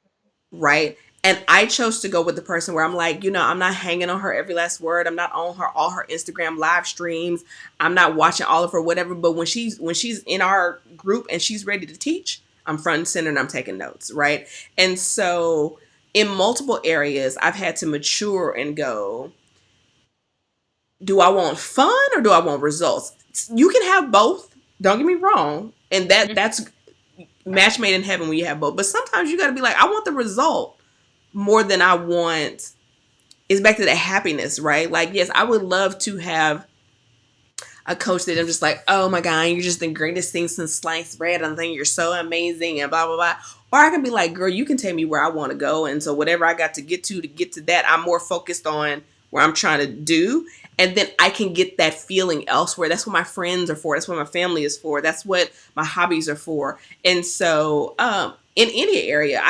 right? And I chose to go with the person where I'm like, I'm not hanging on her every last word. I'm not on her all her Instagram live streams. I'm not watching all of her whatever. But when she's in our group and she's ready to teach, I'm front and center and I'm taking notes, right? And so in multiple areas, I've had to mature and go, do I want fun or do I want results? You can have both. Don't get me wrong. And Mm. that's match made in heaven when you have both. But sometimes you got to be like, I want the result more than I want it's back to that happiness, right? Like, yes, I would love to have a coach that I'm just like, oh my God, you're just the greatest thing since sliced bread. I think you're so amazing and blah, blah, blah. Or I can be like, girl, you can take me where I want to go. And so whatever I got to get to that, I'm more focused on where I'm trying to do. And then I can get that feeling elsewhere. That's what my friends are for. That's what my family is for. That's what my hobbies are for. And so in any area,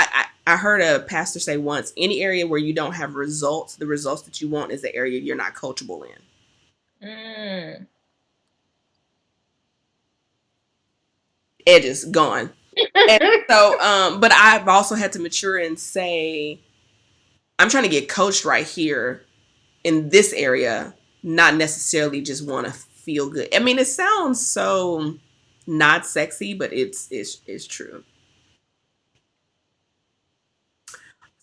I heard a pastor say once, any area where you don't have results, the results that you want is the area you're not coachable in. Mm. Edges gone. And so, but I've also had to mature and say, I'm trying to get coached right here in this area, not necessarily just want to feel good. I mean, it sounds so not sexy, but it's true.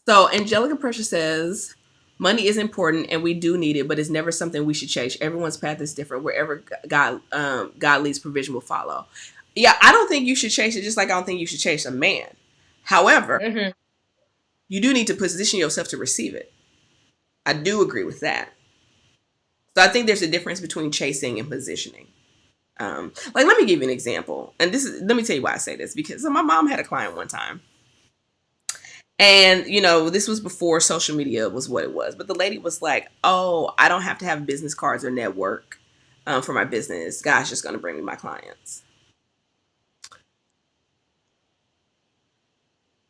So Angelica Pressure says, money is important and we do need it, but it's never something we should chase. Everyone's path is different. Wherever God leads, provision will follow. Yeah, I don't think you should chase it, just like I don't think you should chase a man. However, Hmm. you do need to position yourself to receive it. I do agree with that. So I think there's a difference between chasing and positioning. Like, let me give you an example. And let me tell you why I say this, because my mom had a client one time. And, this was before social media was what it was. But the lady was like, oh, I don't have to have business cards or network for my business. God's just going to bring me my clients.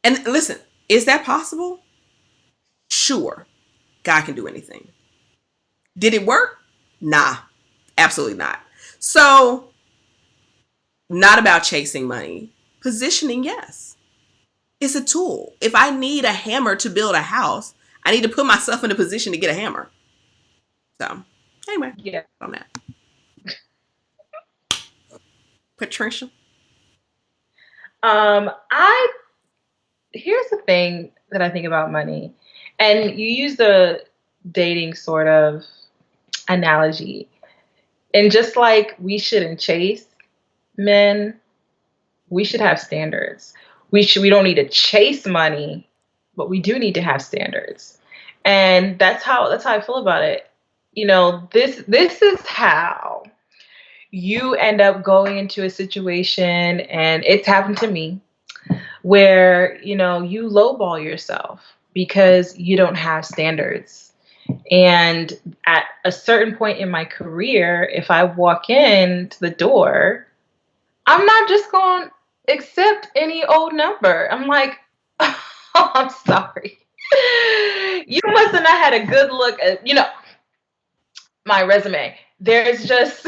And listen, is that possible? Sure. God can do anything. Did it work? Nah, absolutely not. So, not about chasing money. Positioning, yes. It's a tool. If I need a hammer to build a house, I need to put myself in a position to get a hammer. So, anyway, Yeah. on that. Patricia? I Here's the thing that I think about money, and you use the dating sort of analogy, and just like we shouldn't chase men, we should have standards. We don't need to chase money, but we do need to have standards. And that's how I feel about it. This is how you end up going into a situation, and it's happened to me, where you lowball yourself because you don't have standards. And at a certain point in my career, if I walk into the door, I'm not just going to accept any old number. I'm like, oh, I'm sorry. You must have not had a good look at, my resume. There's just,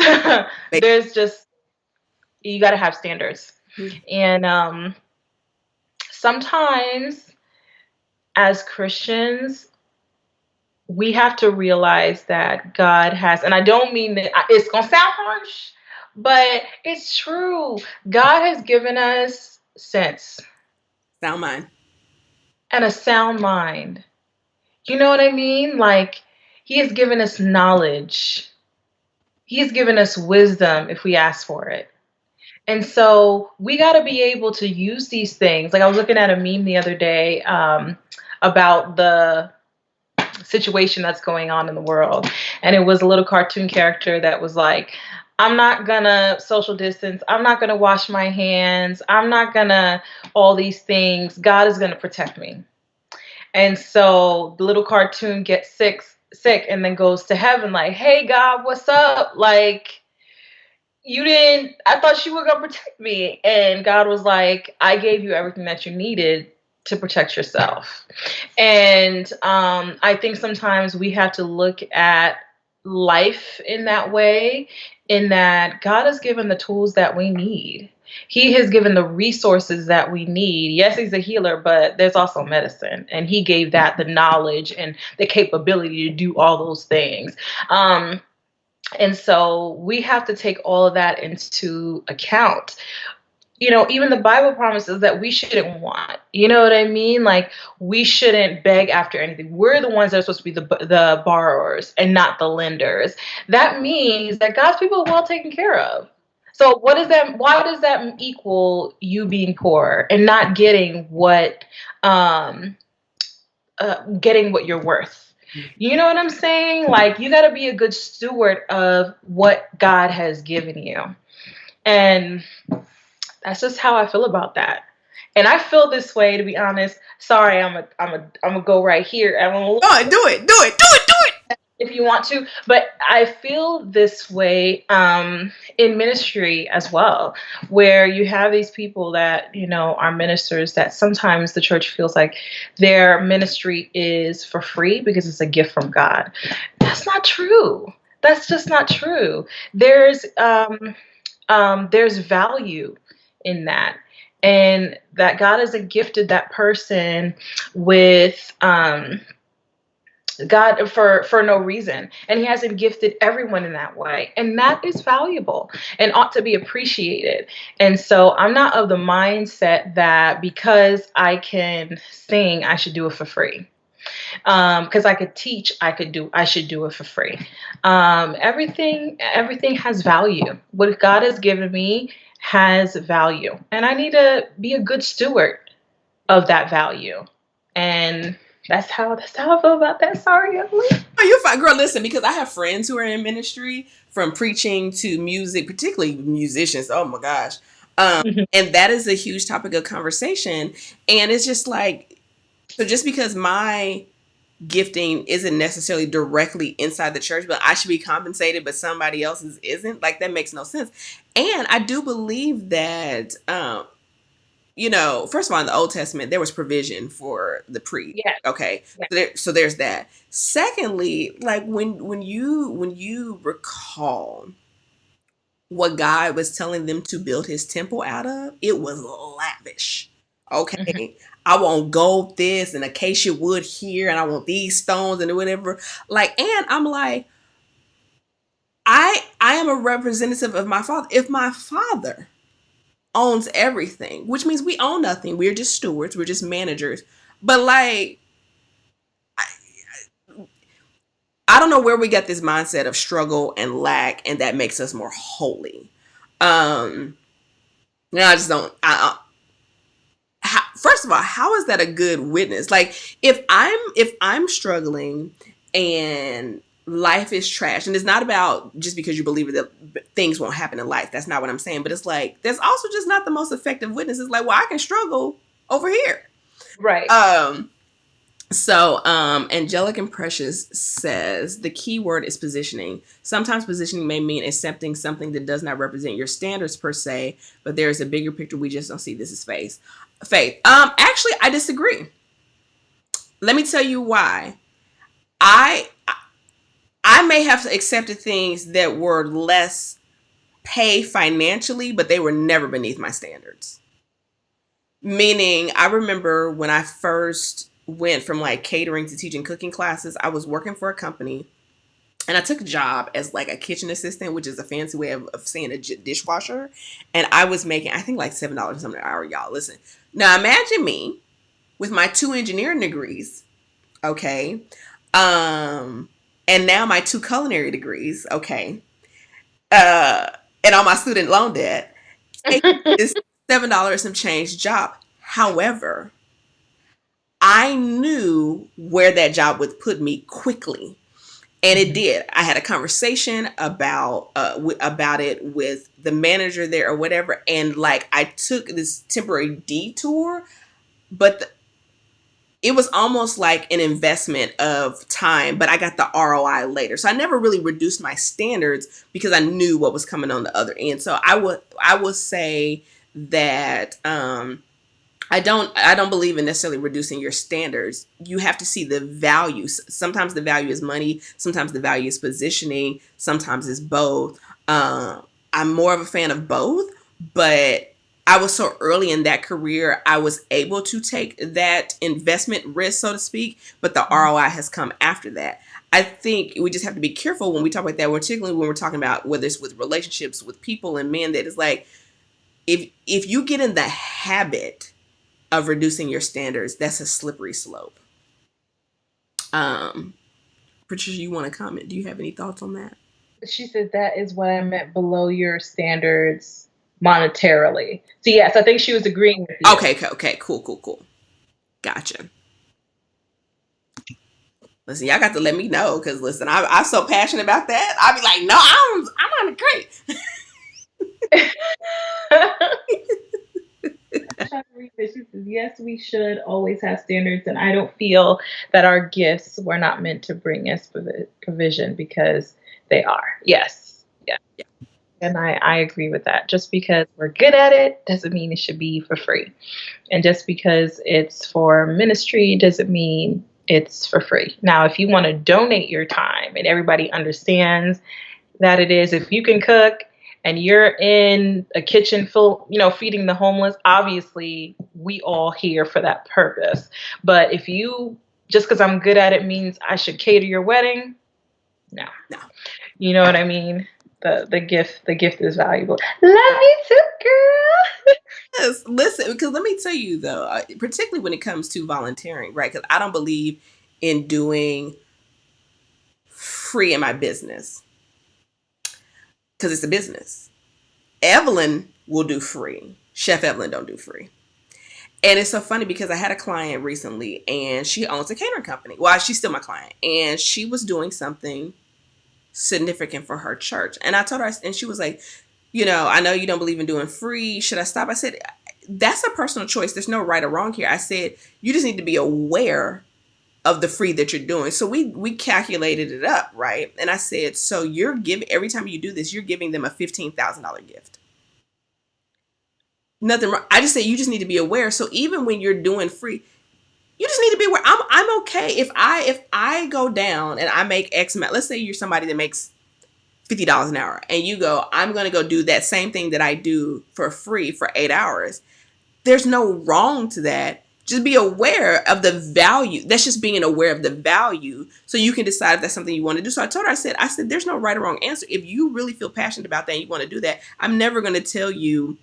you got to have standards. And sometimes as Christians, we have to realize that God has, and I don't mean that it's going to sound harsh, but it's true. God has given us sense. Sound mind. And a sound mind. You know what I mean? Like, He has given us knowledge. He has given us wisdom if we ask for it. And so we got to be able to use these things. Like, I was looking at a meme the other day about the situation that's going on in the world. And it was a little cartoon character that was like, I'm not gonna social distance. I'm not gonna wash my hands. I'm not gonna all these things. God is gonna protect me. And so the little cartoon gets sick and then goes to heaven like, hey God, what's up? Like, I thought you were gonna protect me. And God was like, I gave you everything that you needed to protect yourself. And I think sometimes we have to look at life in that way, in that God has given the tools that we need. He has given the resources that we need. Yes, He's a healer, but there's also medicine. And He gave that the knowledge and the capability to do all those things. And so we have to take all of that into account. Even the Bible promises that we shouldn't want. You know what I mean? Like, we shouldn't beg after anything. We're the ones that are supposed to be the borrowers and not the lenders. That means that God's people are well taken care of. So what is that? Why does that equal you being poor and not um, getting what you're worth? You know what I'm saying? Like, you got to be a good steward of what God has given you. And that's just how I feel about that. And I feel this way, to be honest. Sorry, I'm a go right here. I'm a Go on, do it, do it, do it, do it. if you want to, but I feel this way in ministry as well, where you have these people that are ministers that sometimes the church feels like their ministry is for free because it's a gift from God. That's not true. That's just not true. There's value in that, and that God hasn't gifted that person with God for no reason, and He hasn't gifted everyone in that way, and that is valuable and ought to be appreciated. And so I'm not of the mindset that because I can sing, I should do it for free. Because I could teach, I should do it for free. Everything has value. What God has given me has value, and I need to be a good steward of that value. And that's how I feel about that. Sorry, Emily. Oh, you're fine, girl. Listen, because I have friends who are in ministry, from preaching to music, particularly musicians. Oh my gosh, and that is a huge topic of conversation. And it's just like, so just because my gifting isn't necessarily directly inside the church, but I should be compensated, but somebody else's isn't. Like, that makes no sense. And I do believe that, first of all, in the Old Testament, there was provision for the priest. Yeah. Okay, Yeah. so there's that. Secondly, like, when you recall what God was telling them to build His temple out of, it was lavish. Mhm. Okay, I want gold this and acacia wood here, and I want these stones and whatever. Like, and I'm like, I am a representative of my father. If my father owns everything, which means we own nothing. We're just stewards. We're just managers. But like, I don't know where we get this mindset of struggle and lack, and that makes us more holy. Um, I just don't. First of all, how is that a good witness? Like, if I'm struggling and life is trash, and it's not about just because you believe that things won't happen in life. That's not what I'm saying. But it's like, that's also just not the most effective witness. It's like, well, I can struggle over here. Right. So, Angelic and Precious says the key word is positioning. Sometimes positioning may mean accepting something that does not represent your standards per se, but there is a bigger picture we just don't see. This is faith. Faith. Actually, I disagree. Let me tell you why. I I may have accepted things that were less pay financially, but they were never beneath my standards. Meaning, I remember when I first went from like catering to teaching cooking classes, I was working for a company, and I took a job as like a kitchen assistant, which is a fancy way of saying a dishwasher. And I was making, I think, like $7 something an hour, y'all. Listen. Now imagine me with my 2 engineering degrees, okay? And now my 2 culinary degrees, okay? Uh, and all my student loan debt, take this $7 some change job. However, I knew where that job would put me quickly, and it did. I had a conversation about it with the manager there or whatever, and like, I took this temporary detour, but it was almost like an investment of time, but I got the ROI later. So I never really reduced my standards because I knew what was coming on the other end. So I would say that I don't believe in necessarily reducing your standards. You have to see the value. Sometimes the value is money, sometimes the value is positioning, sometimes it's both. I'm more of a fan of both, but I was so early in that career, I was able to take that investment risk, so to speak, but the ROI has come after that. I think we just have to be careful when we talk about that, particularly when we're talking about whether it's with relationships with people and men, that is like, if you get in the habit of reducing your standards, that's a slippery slope. Um, Patricia, you want to comment? Do you have any thoughts on that? She said that is what I meant below your standards monetarily. So yes, I think she was agreeing with you. Okay, cool. Gotcha. Listen, y'all got to let me know because listen, I'm so passionate about that. I'll be like, no, I'm on the great. Trying to read this. She says, yes, we should always have standards, and I don't feel that our gifts were not meant to bring us provision because they are. Yes. Yeah. And I agree with that. Just because we're good at it doesn't mean it should be for free. And just because it's for ministry doesn't mean it's for free. Now, if you want to donate your time and everybody understands that it is, if you can cook and you're in a kitchen full, feeding the homeless, obviously we all here for that purpose. But if you, just because I'm good at it means I should cater your wedding, no. No. You know what I mean? The gift is valuable. Love you too, girl. Yes, listen, because let me tell you though, particularly when it comes to volunteering, right? Because I don't believe in doing free in my business because it's a business. Evelyn will do free. Chef Evelyn don't do free. And it's so funny because I had a client recently and she owns a catering company. Well, she's still my client. And she was doing something significant for her church. And I told her, and she was like, I know you don't believe in doing free. Should I stop? I said, that's a personal choice. There's no right or wrong here. I said, you just need to be aware of the free that you're doing. So we calculated it up, right? And I said, so you're giving, every time you do this, you're giving them a $15,000 gift. Nothing wrong. I just say you just need to be aware. So even when you're doing free, you just need to be aware. I'm okay if I go down and I make X amount. Let's say you're somebody that makes $50 an hour and you go, I'm going to go do that same thing that I do for free for 8 hours. There's no wrong to that. Just be aware of the value. That's just being aware of the value so you can decide if that's something you want to do. So I told her, I said, there's no right or wrong answer. If you really feel passionate about that and you want to do that, I'm never going to tell you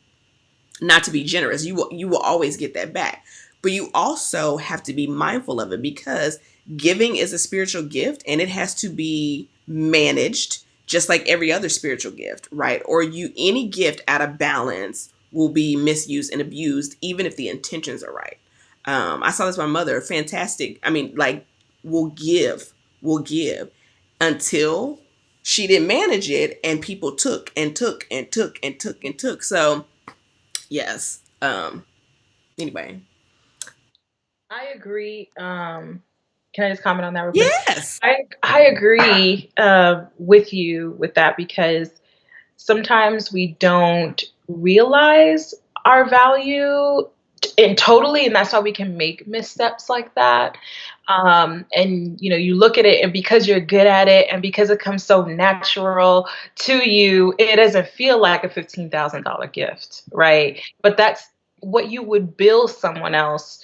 not to be generous. You will always get that back. But you also have to be mindful of it because giving is a spiritual gift and it has to be managed just like every other spiritual gift, right? Or any gift out of balance will be misused and abused even if the intentions are right. I saw this with my mother. Fantastic. I mean, like, will give until she didn't manage it and people took and took and took and took and took. So yes. Anyway. I agree. Can I just comment on that real quick? Yes. I agree with you with that because sometimes we don't realize our value and that's why we can make missteps like that. And you look at it, and because you're good at it, and because it comes so natural to you, it doesn't feel like a $15,000 gift, right? But that's what you would bill someone else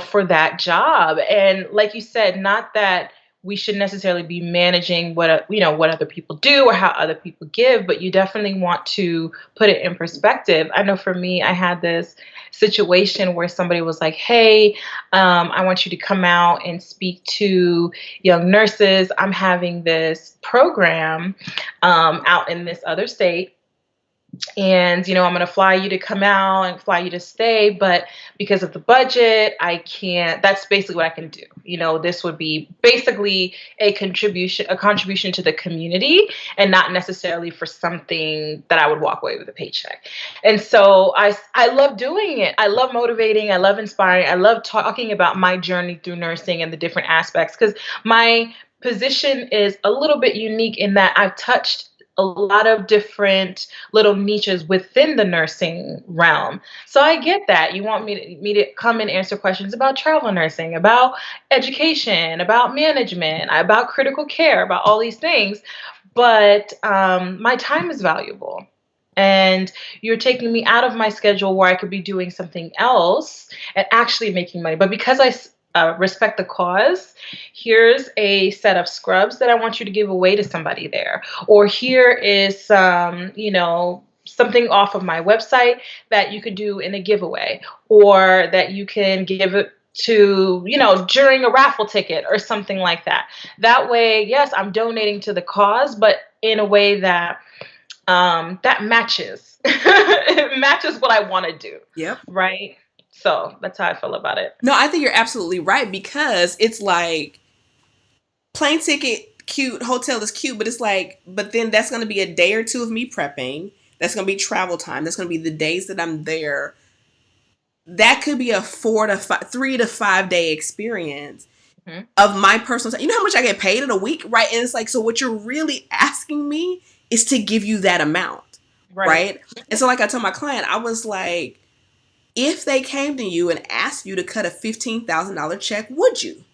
for that job. And like you said, not that we should necessarily be managing what other people do or how other people give, but you definitely want to put it in perspective. I know for me, I had this situation where somebody was like, hey, I want you to come out and speak to young nurses. I'm having this program out in this other state, and I'm going to fly you to come out and fly you to stay, but because of the budget, I can't. That's basically what I can do. This would be basically a contribution to the community, and not necessarily for something that I would walk away with a paycheck. And so I love doing it. I love motivating, I love inspiring, I love talking about my journey through nursing and the different aspects, because my position is a little bit unique in that I've touched a lot of different little niches within the nursing realm. So I get that. You want me to come and answer questions about travel nursing, about education, about management, about critical care, about all these things. But my time is valuable. And you're taking me out of my schedule where I could be doing something else and actually making money. But because I respect the cause, here's a set of scrubs that I want you to give away to somebody there. Or here is something off of my website that you could do in a giveaway, or that you can give it to, during a raffle ticket or something like that. That way, yes, I'm donating to the cause, but in a way that that matches it matches what I want to do. Yep. Right. So that's how I feel about it. No, I think you're absolutely right because it's like plane ticket, cute, hotel is cute, but it's like, but then that's going to be a day or two of me prepping. That's going to be travel time. That's going to be the days that I'm there. That could be a 3 to 5 day experience Mhm. of my personal time. You know how much I get paid in a week, right? And it's like, so what you're really asking me is to give you that amount, Right. right? And so, like I told my client, I was like, if they came to you and asked you to cut a $15,000 check, would you?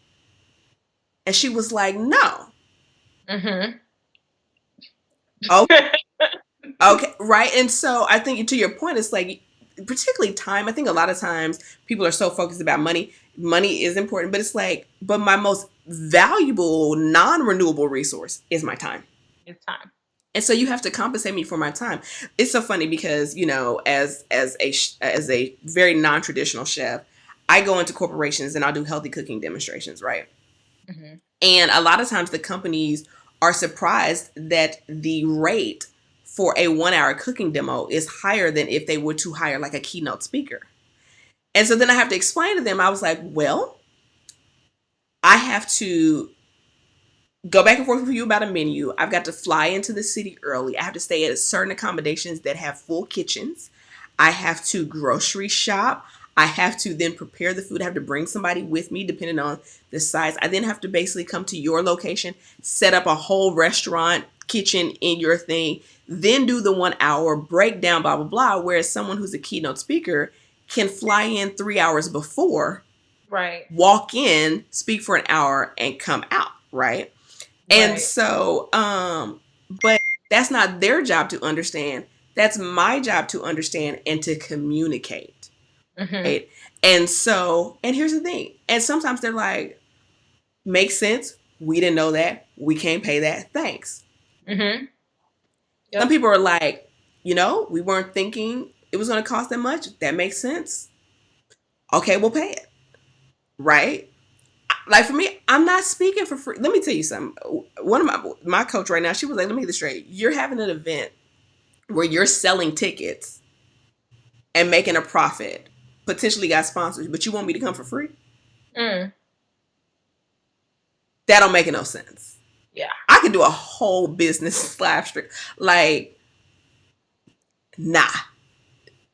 And she was like, no. Mhm. Oh, okay, right. And so I think to your point, it's like, particularly time. I think a lot of times people are so focused about money. Money is important, but it's like, but my most valuable non-renewable resource is my time. It's time. And so you have to compensate me for my time. It's so funny because, you know, as a very non-traditional chef, I go into corporations and I'll do healthy cooking demonstrations, right? Mhm. And a lot of times the companies are surprised that the rate for a 1 hour cooking demo is higher than if they were to hire like a keynote speaker. And so then I have to explain to them, I was like, well, I have to go back and forth with you about a menu. I've got to fly into the city early. I have to stay at certain accommodations that have full kitchens. I have to grocery shop. I have to then prepare the food. I have to bring somebody with me depending on the size. I then have to basically come to your location, set up a whole restaurant kitchen in your thing, then do the 1 hour breakdown, blah, blah, blah. Whereas someone who's a keynote speaker can fly in 3 hours before, Right. walk in, speak for an hour, and come out, right? And Right. so, but that's not their job to understand. That's my job to understand and to communicate. Mhm. Right. And so, and here's the thing. And sometimes they're like, makes sense. We didn't know that. We can't pay that. Thanks. Mhm. Some Yep. people are like, you know, we weren't thinking it was going to cost that much. That makes sense. Okay, we'll pay it. Right. Like for me, I'm not speaking for free. Let me tell you something. One of my coach right now, she was like, let me get this straight. You're having an event where you're selling tickets and making a profit, potentially got sponsors, but you want me to come for free? Mm. That don't make no sense. Yeah. I could do a whole business live stream. Like, nah,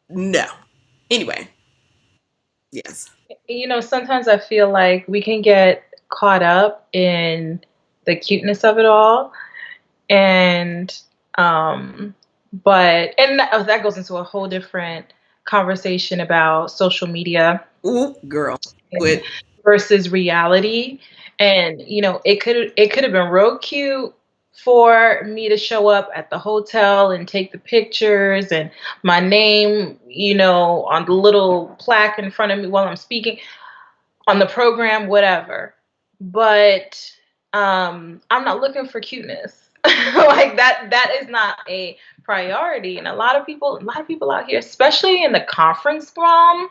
no. Anyway, yes. You know, sometimes I feel like we can get caught up in the cuteness of it all, and but and that goes into a whole different conversation about social media Ooh, girl. and Would versus reality. And you know, it could have been real cute for me to show up at the hotel and take the pictures and my name, you know, on the little plaque in front of me while I'm speaking on the program, whatever. But I'm not looking for cuteness. Like that is not a priority. And a lot of people out here, especially in the conference realm,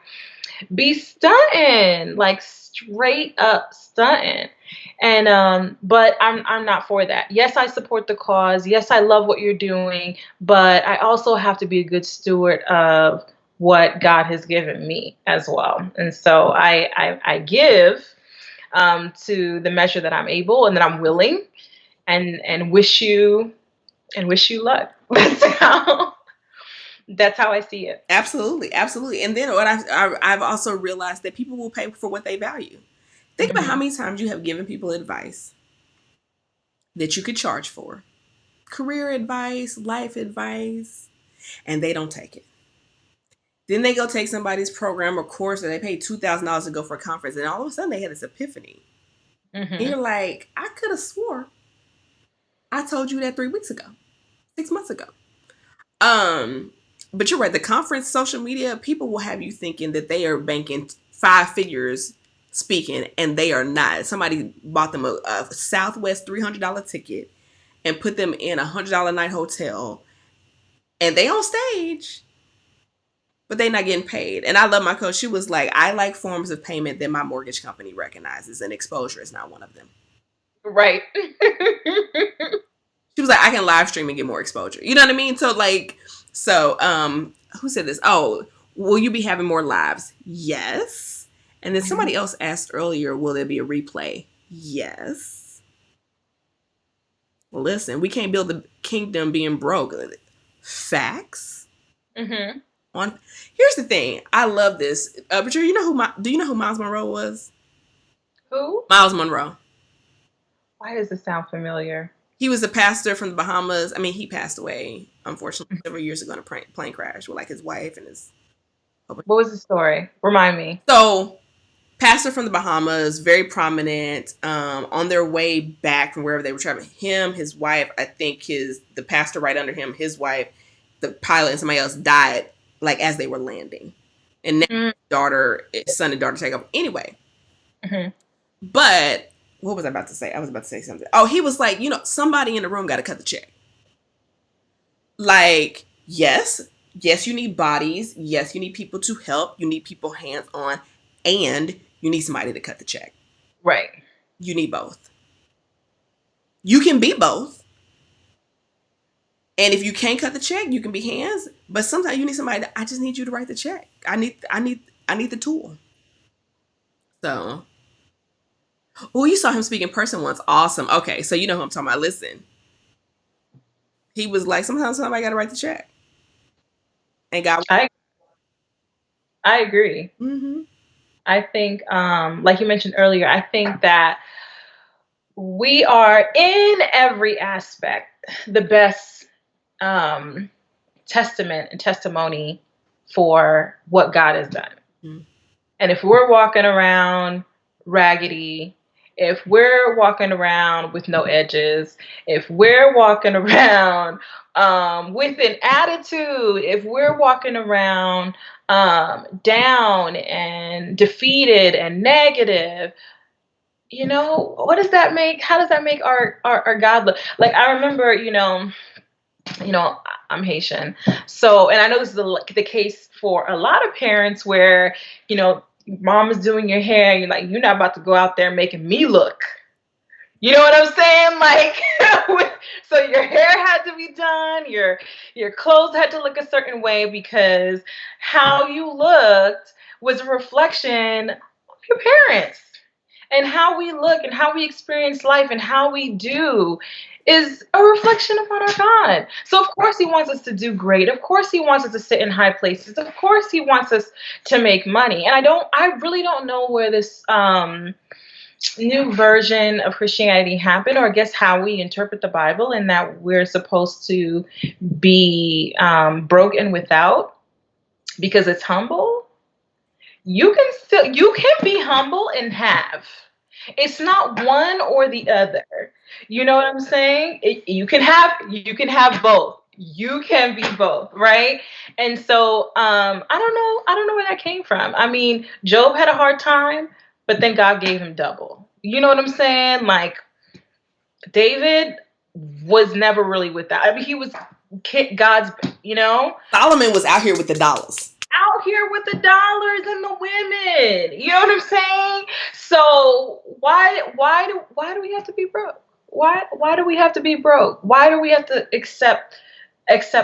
be stunting, like straight up stunting. And but I'm not for that. Yes, I support the cause. Yes, I love what you're doing, but I also have to be a good steward of what God has given me as well. And so I give to the measure that I'm able and that I'm willing, and wish you luck. That's how I see it. absolutely, absolutely. And then what I've also realized that people will pay for what they value. Think about how Hmm. many times you have given people advice that you could charge for, career advice, life advice, and they don't take it. Then they go take somebody's program or course and they pay $2,000 to go for a conference, and all of a sudden they had this epiphany. And Hmm. you're like, I could have swore I told you that 3 weeks ago, 6 months ago. Um, but you're right. The conference social media people will have you thinking that they are banking 5 figures speaking, and they are not. Somebody bought them a Southwest $300 ticket and put them in $100 night hotel, and they on stage, but they not getting paid. And I love my coach. She was like, I like forms of payment that my mortgage company recognizes, and exposure is not one of them. Right. She was like, I can live stream and get more exposure. You know what I mean? So who said this? Oh, will you be having more lives? Yes. And then somebody else asked earlier, will there be a replay? Yes. Listen, we can't build the kingdom being broke. Facts. Mhm. On Here's the thing. I love this. But you know do you know who Miles Monroe was? Who? Miles Monroe. Why does this sound familiar? He was a pastor from the Bahamas. I mean, he passed away, unfortunately, several years ago in a plane crash with like his wife and his. What was the story? Remind me. So, pastor from the Bahamas, very prominent. On their way back from wherever they were traveling, him, his wife, I think the pastor right under him, his wife, the pilot, and somebody else died like as they were landing, and now Mm. son and daughter take over anyway. Mhm. But what was I about to say? I was about to say something. Oh, he was like, somebody in the room got to cut the check. Like, yes, you need bodies. Yes, you need people to help. You need people hands on, and you need somebody to cut the check. Right. You need both. You can be both. And if you can't cut the check, you can be hands. But sometimes you need somebody. I just need you to write the check. I need the tool. So, oh, you saw him speak in person once. Awesome. Okay, so you know who I'm talking about. Listen, he was like, sometimes somebody got to write the check. And God. I agree. Mm-hmm. I think, like you mentioned earlier, I think that we are in every aspect the best testament and testimony for what God has done. Mm-hmm. And if we're walking around raggedy, if we're walking around with no edges, if we're walking around with an attitude, if we're walking around down and defeated and negative, what does that make? How does that make our God look? Like I remember, I'm Haitian. So, and I know this is the case for a lot of parents where, mom is doing your hair and you're like, you're not about to go out there making me look. You know what I'm saying? Like, so your hair had to be done, your clothes had to look a certain way because how you looked was a reflection of your parents. And how we look and how we experience life and how we do is a reflection upon our God. So of course he wants us to do great. Of course he wants us to sit in high places. Of course he wants us to make money. And I really don't know where this new version of Christianity happened, or I guess how we interpret the Bible, and that we're supposed to be broke and without because it's humble. You can be humble and have. It's not one or the other. You know what I'm saying? You can have both. You can be both, right? And so I don't know where that came from. I mean, Job had a hard time, but then God gave him double. You know what I'm saying? Like David was never really with that. I mean, he was God's, Solomon was out here with the dollars. out here with the dollars and the women. You know what I'm saying? So why do we have to be broke? Why do we have to be broke? Why do we have to accept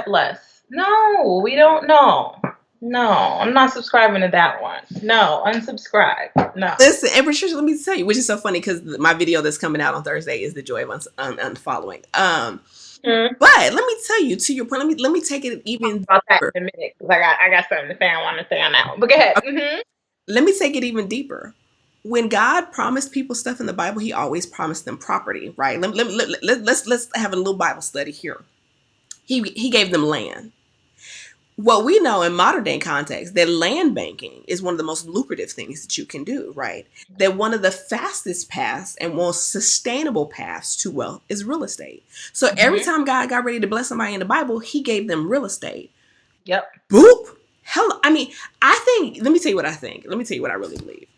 less? No, we don't know. No, I'm not subscribing to that one. No, unsubscribe. No. Listen, and Patricia, let me tell you, which is so funny because my video that's coming out on Thursday is the joy of unfollowing. But let me tell you, to your point, let me take it even About that deeper. in a minute because I got something to say. I want to say on that one. But go ahead. Mm-hmm. Let me take it even deeper. When God promised people stuff in the Bible, He always promised them property, right? Let's have a little Bible study here. He gave them land. What we know in modern day context, that land banking is one of the most lucrative things that you can do, right? That one of the fastest paths and most sustainable paths to wealth is real estate. So every time God got ready to bless somebody in the Bible, He gave them real estate. Yep. Boop. Hell, I mean, let me tell you what I think. Let me tell you what I really believe.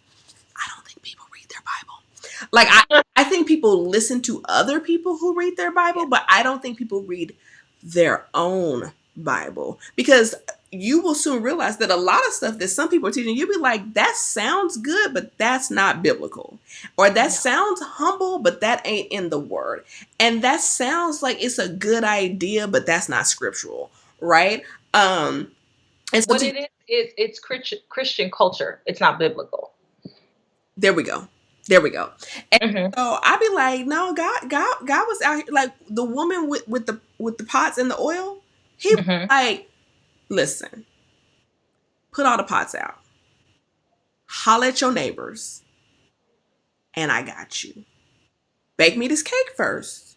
I don't think people read their Bible. Like, I think people listen to other people who read their Bible, but I don't think people read their own Bible, because you will soon realize that a lot of stuff that some people are teaching, you'll be like, that sounds good, but that's not biblical. Or that sounds humble, but that ain't in the word. And that sounds like it's a good idea, but that's not scriptural, right? And so What it is it's Christian culture. It's not biblical. there we go. There we go. And Mhm. so I be like, no, God was out here. Like the woman with the pots and the oil. He was Mhm. like, listen, put all the pots out, holler at your neighbors, and I got you. Bake me this cake first,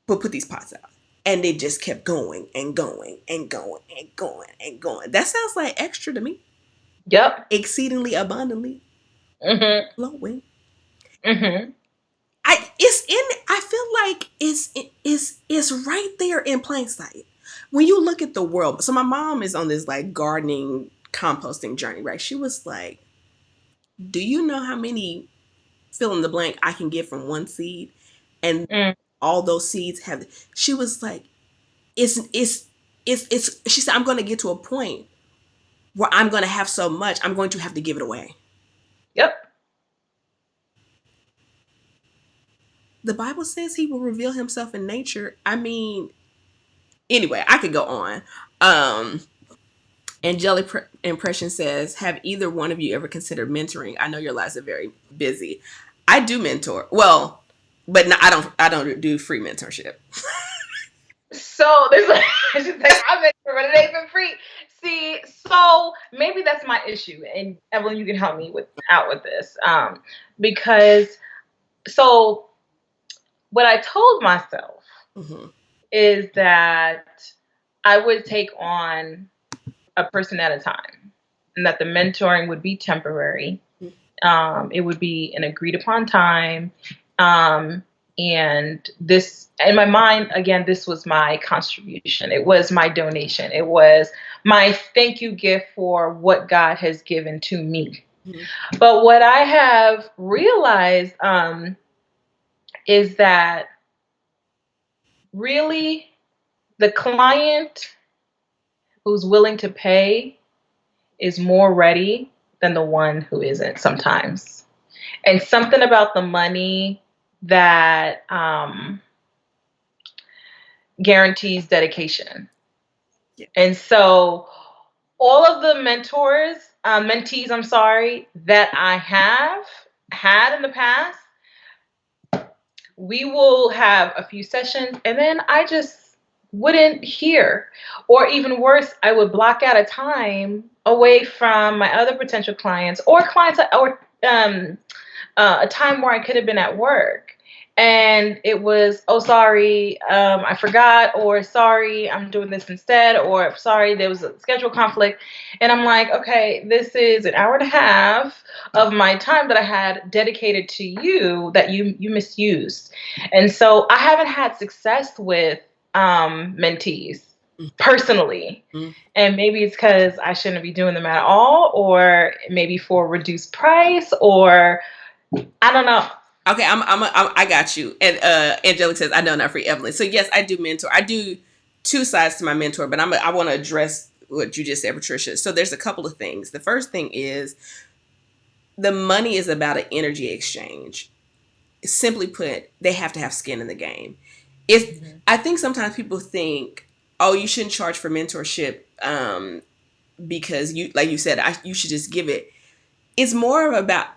but put these pots out. And they just kept going and going and going and going and going. That sounds like extra to me. Yep. Exceedingly abundantly Mhm. flowing. Mhm. I feel like it's right there in plain sight. When you look at the world. So my mom is on this like gardening composting journey, right? She was like, do you know how many fill in the blank I can get from one seed? And Mm. all those seeds have, she was like, it's she said, I'm gonna get to a point where I'm gonna have so much, I'm going to have to give it away. Yep. The Bible says he will reveal himself in nature. I mean, anyway, I could go on. Angelic Impression says, have either one of you ever considered mentoring? I know your lives are very busy. I do mentor. Well, but no, I don't do free mentorship. So there's like, she's like, I'm in for it ain't even free. See, so maybe that's my issue, and Evelyn, you can help me with this, because so what I told myself Hmm. is that I would take on a person at a time, and that the mentoring would be temporary. It would be an agreed upon time. Um, and this, in my mind, again, this was my contribution. It was my donation. It was my thank you gift for what God has given to me. Hmm. But what I have realized is that really the client who's willing to pay is more ready than the one who isn't sometimes. And something about the money that guarantees dedication. Yeah. And so, all of the mentees, I'm sorry, that I have had in the past, we will have a few sessions and then I just wouldn't hear. Or even worse, I would block out a time away from my other potential clients or clients or a time where I could have been at work. And it was, oh, sorry, I forgot, or sorry, I'm doing this instead, or sorry, there was a schedule conflict. And I'm like, okay, this is an hour and a half of my time that I had dedicated to you that you misused. And so I haven't had success with mentees personally. Mm-hmm. And maybe it's because I shouldn't be doing them at all, or maybe for a reduced price, or I don't know. Okay, I got you. And Angelic says, I know not free Evelyn. So yes, I do mentor. I do two sides to my mentor, but I want to address what you just said, Patricia. So there's a couple of things. The first thing is the money is about an energy exchange. Simply put, they have to have skin in the game. If Mhm. I think sometimes people think, oh, you shouldn't charge for mentorship because you, like you said, you should just give it. It's more about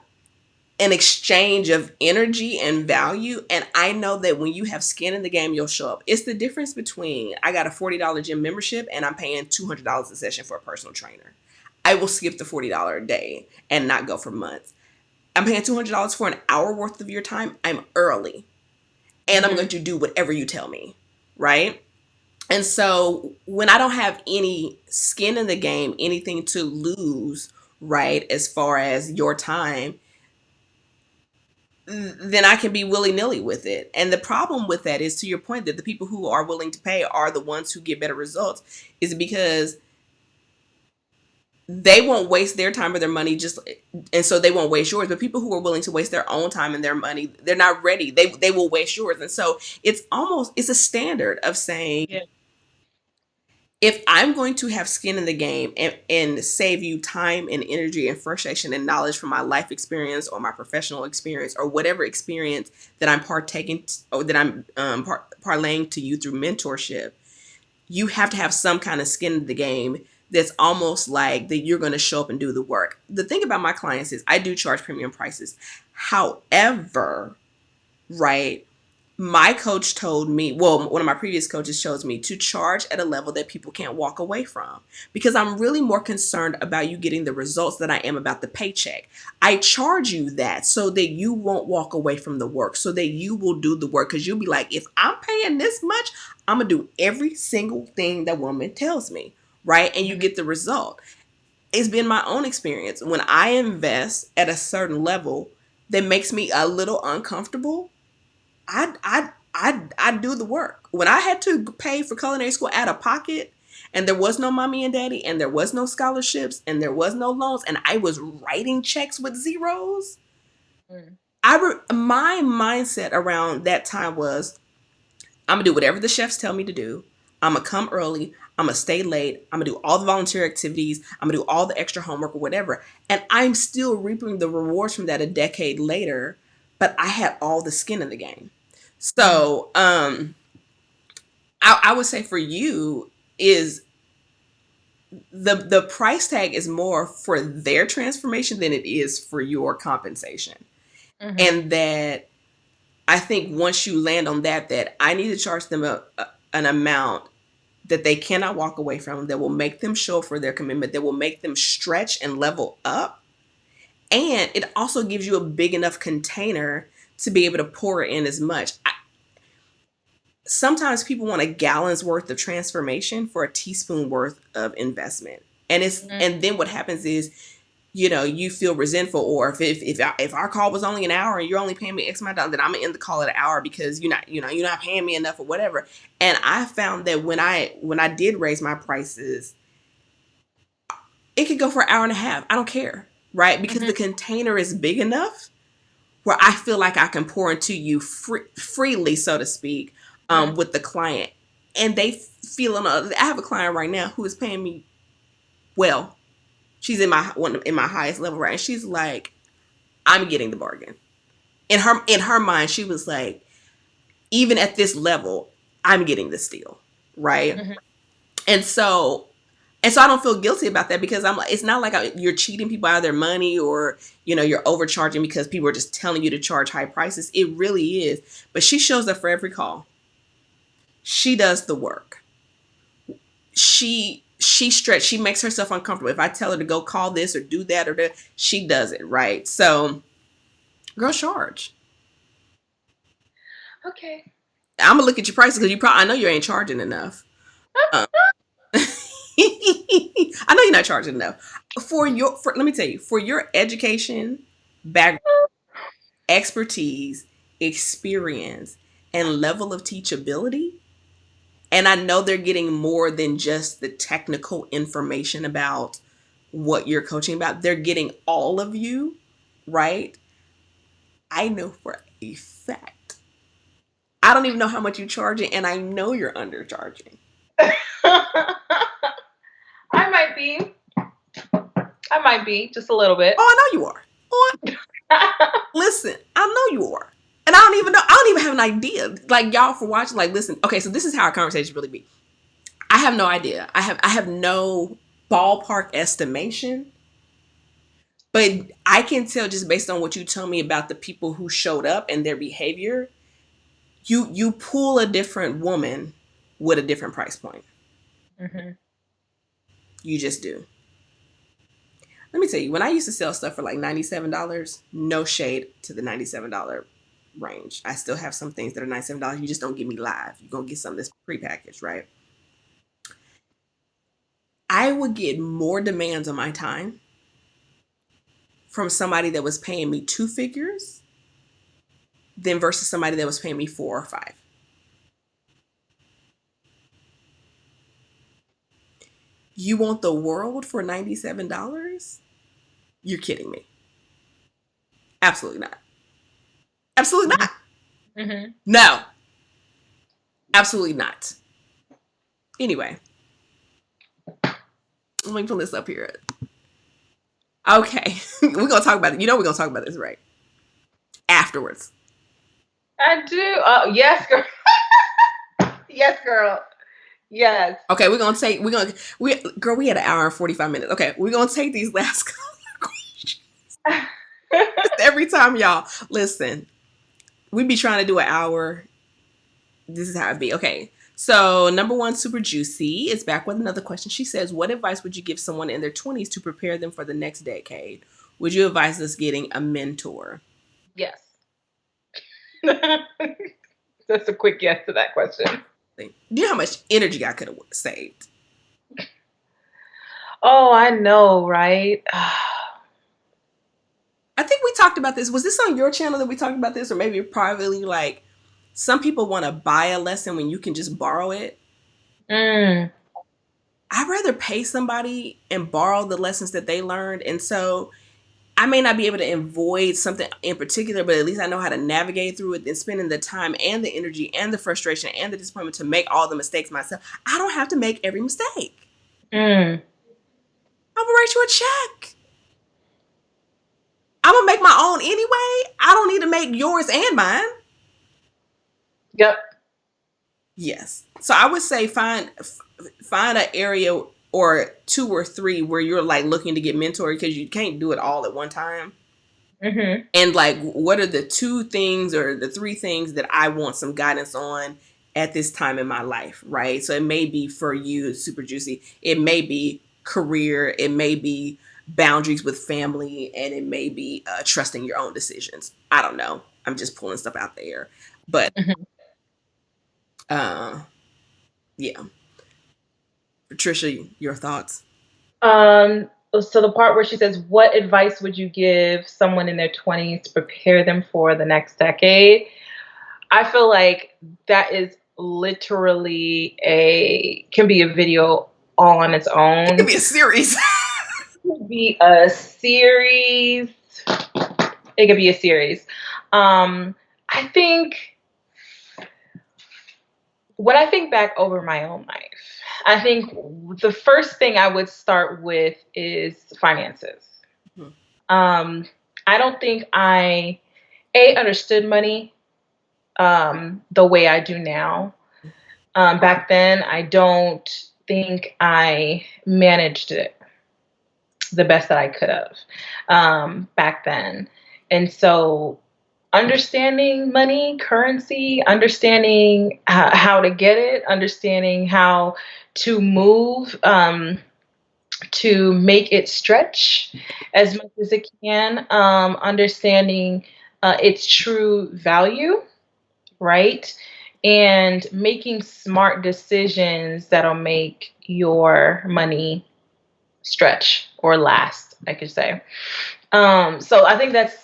an exchange of energy and value. And I know that when you have skin in the game, you'll show up. It's the difference between I got a $40 gym membership and I'm paying $200 a session for a personal trainer. I will skip the $40 a day and not go for months. I'm paying $200 for an hour worth of your time. I'm early and I'm going Mhm. to do whatever you tell me. Right. And so when I don't have any skin in the game, anything to lose, right, as far as your time, then I can be willy nilly with it. And the problem with that is, to your point, that the people who are willing to pay are the ones who get better results, is because they won't waste their time or their money just, and so they won't waste yours. But people who are willing to waste their own time and their money, they're not ready. They will waste yours. And so it's a standard of saying, Yeah. if I'm going to have skin in the game and save you time and energy and frustration and knowledge from my life experience or my professional experience or whatever experience that I'm partaking or that I'm parlaying to you through mentorship, you have to have some kind of skin in the game that's almost like that you're going to show up and do the work. The thing about my clients is I do charge premium prices. However, right, my coach told me, well, one of my previous coaches told me to charge at a level that people can't walk away from, because I'm really more concerned about you getting the results than I am about the paycheck. I charge you that so that you won't walk away from the work, so that you will do the work, because you'll be like, if I'm paying this much, I'm going to do every single thing that woman tells me, right? And you get the result. It's been my own experience. When I invest at a certain level that makes me a little uncomfortable, I do the work. When I had to pay for culinary school out of pocket, and there was no mommy and daddy, and there was no scholarships, and there was no loans, and I was writing checks with zeros, Mm. my mindset around that time was, I'm gonna do whatever the chefs tell me to do. I'm gonna come early. I'm gonna stay late. I'm gonna do all the volunteer activities. I'm gonna do all the extra homework or whatever. And I'm still reaping the rewards from that a decade later, but I had all the skin in the game. Mhm. So I would say for you is the price tag is more for their transformation than it is for your compensation. Mhm. And that I think once you land on that, that I need to charge them an amount that they cannot walk away from, that will make them show for their commitment, that will make them stretch and level up. And it also gives you a big enough container to be able to pour in as much. Sometimes people want a gallon's worth of transformation for a teaspoon worth of investment. Mm. And then what happens is, you feel resentful, or if our call was only an hour and you're only paying me X amount of dollars, then I'm gonna end the call at an hour because you're not paying me enough or whatever. And I found that when I did raise my prices, it could go for an hour and a half. I don't care, right? Because Mhm. the container is big enough where I feel like I can pour into you freely, so to speak, Mhm. with the client, and they feel. I have a client right now who is paying me well. She's in my highest level, right? And she's like, I'm getting the bargain. In her mind, she was like, even at this level, I'm getting this deal, right? Mhm. And so I don't feel guilty about that, because I'm like, it's not like you're cheating people out of their money, or you're overcharging because people are just telling you to charge high prices. It really is. But she shows up for every call. She does the work. She makes herself uncomfortable. If I tell her to go call this or do that or that, she does it, right? So, girl, charge. Okay. I'm gonna look at your prices, because I know you ain't charging enough. Um, I know you're not charging enough let me tell you, for your education, background, expertise, experience, and level of teachability. And I know they're getting more than just the technical information about what you're coaching about. They're getting all of you, right? I know for a fact. I don't even know how much you're charging, and I know you're undercharging. I might be. I might be just a little bit. Oh, I know you are. Oh, listen, I know you are. And I don't even know. I don't even have an idea. Like, y'all for watching. Like, listen. Okay, so this is how our conversation really be. I have no idea. I have no ballpark estimation, but I can tell just based on what you tell me about the people who showed up and their behavior. You pull a different woman with a different price point. Mhm. You just do. Let me tell you, when I used to sell stuff for like $97, no shade to the $97 range. I still have some things that are $97. You just don't get me live. You're gonna get something that's prepackaged, right? I would get more demands on my time from somebody that was paying me two figures than versus somebody that was paying me four or five. You want the world for $97? You're kidding me. Absolutely not. Absolutely Mhm. not. Mhm. No, absolutely not. Anyway, let me pull this up here. Okay, we're gonna talk about it. We're gonna talk about this right afterwards. I do. Oh, yes, girl. Yes, girl. Yes. Okay, girl, we had an hour and 45 minutes. Okay, we're gonna take these last couple of questions. Every time, y'all, listen, we be trying to do an hour. This is how it be. Okay. So, number one, super juicy, is back with another question. She says, what advice would you give someone in their 20s to prepare them for the next decade? Would you advise us getting a mentor? Yes. That's a quick yes to that question. Do you know how much energy I could have saved? Oh, I know, right? I think we talked about this. Was this on your channel that we talked about this? Or maybe privately, like, some people want to buy a lesson when you can just borrow it. Mm. I'd rather pay somebody and borrow the lessons that they learned. And so I may not be able to avoid something in particular, but at least I know how to navigate through it, and spending the time and the energy and the frustration and the disappointment to make all the mistakes myself. I don't have to make every mistake. Mm. I'm gonna write you a check. I'm gonna make my own anyway. I don't need to make yours and mine. Yep. Yes. So I would say find an area or two or three where you're like looking to get mentored, because you can't do it all at one time. Mm-hmm. And like, what are the two things or the three things that I want some guidance on at this time in my life, right? So it may be for you, super juicy. It may be career. It may be boundaries with family, and it may be trusting your own decisions. I don't know. I'm just pulling stuff out there, but Mm-hmm. uh, yeah. Patricia, your thoughts? So the part where she says, "What advice would you give someone in their 20s to prepare them for the next decade?" I feel like that is literally can be a video all on its It could own. be a series. It could be a series. It could be a series. I think when I think back over my own life, I think the first thing I would start with is finances. Um, I don't think I understood money the way I do now. Back then, I don't think I managed it the best that I could have back then. And so, understanding money, currency, understanding how to get it, understanding how to move to make it stretch as much as it can, understanding its true value, right? And making smart decisions that'll make your money stretch or last, I could say. So I think that's